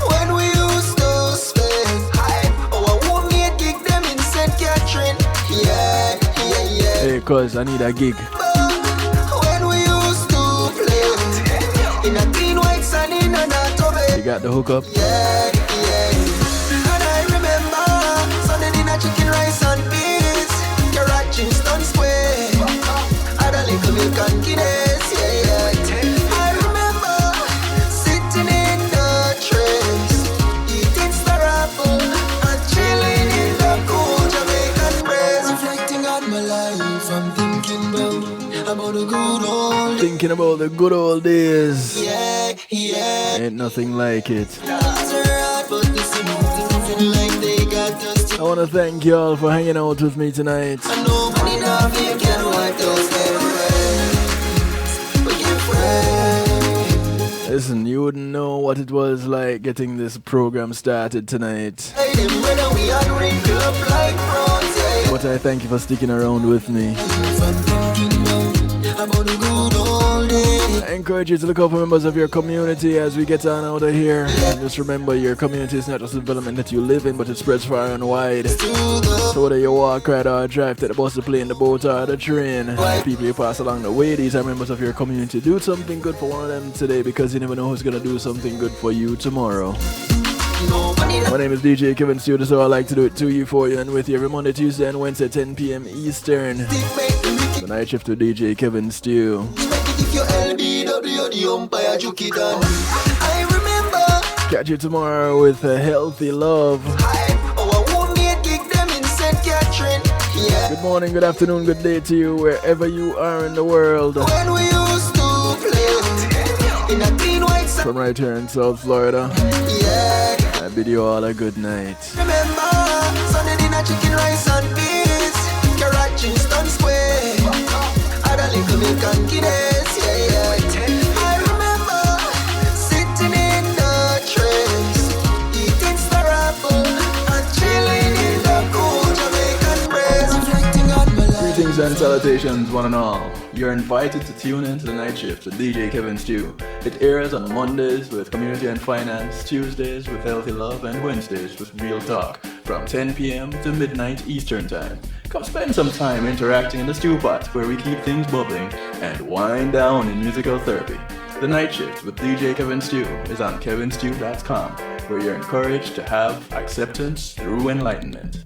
when we used to spend our homemade gig them in St. Catherine. Yeah. Hey, cuz I need a gig. When we used to play in a clean white sun in an autobay. You got the hookup? Yeah, yeah. And I remember Sunday dinner chicken rice and peas, carrot Kingston Square, had a little milk and Guinness. Yeah, yeah. I remember sitting in the trays, eating star apple and chilling in the cool Jamaican breeze. Reflecting on my life. I'm thinking about the good old days. Thinking about the good old days. Yeah, yeah. Ain't nothing like it. I want to thank y'all for hanging out with me tonight. Listen, you wouldn't know what it was like getting this program started tonight. But I thank you for sticking around with me. I encourage you to look out for members of your community as we get on out of here. And just remember, your community is not just a development that you live in, but it spreads far and wide. So whether you walk, ride, or drive, take the bus, the plane, the boat, or the train, people you pass along the way, these are members of your community. Do something good for one of them today, because you never know who's going to do something good for you tomorrow. My name is DJ Kevin Stew, so I like to do it to you, for you, and with you every Monday, Tuesday, and Wednesday, 10 p.m. Eastern. The night shift to DJ Kevin Stew. Catch you tomorrow with a healthy love. Good morning, good afternoon, good day to you, wherever you are in the world. From right here in South Florida, I bid you all a good night. Remember, Sunday dinner chicken rice and peas, carrot Kingston Square, had a little milk and Guinness, yeah, yeah. I remember sitting in the trains, eating star apple and chilling in the cool Jamaican breeze. Reflecting on my life. Greetings and salutations, one and all. You're invited to tune into the night shift with DJ Kevin Stew. It airs on Mondays with Community and Finance, Tuesdays with Healthy Love, and Wednesdays with Real Talk from 10 p.m. to midnight Eastern Time. Come spend some time interacting in the stew pot where we keep things bubbling and wind down in musical therapy. The Night Shift with DJ Kevin Stew is on kevinstew.com, where you're encouraged to have acceptance through enlightenment.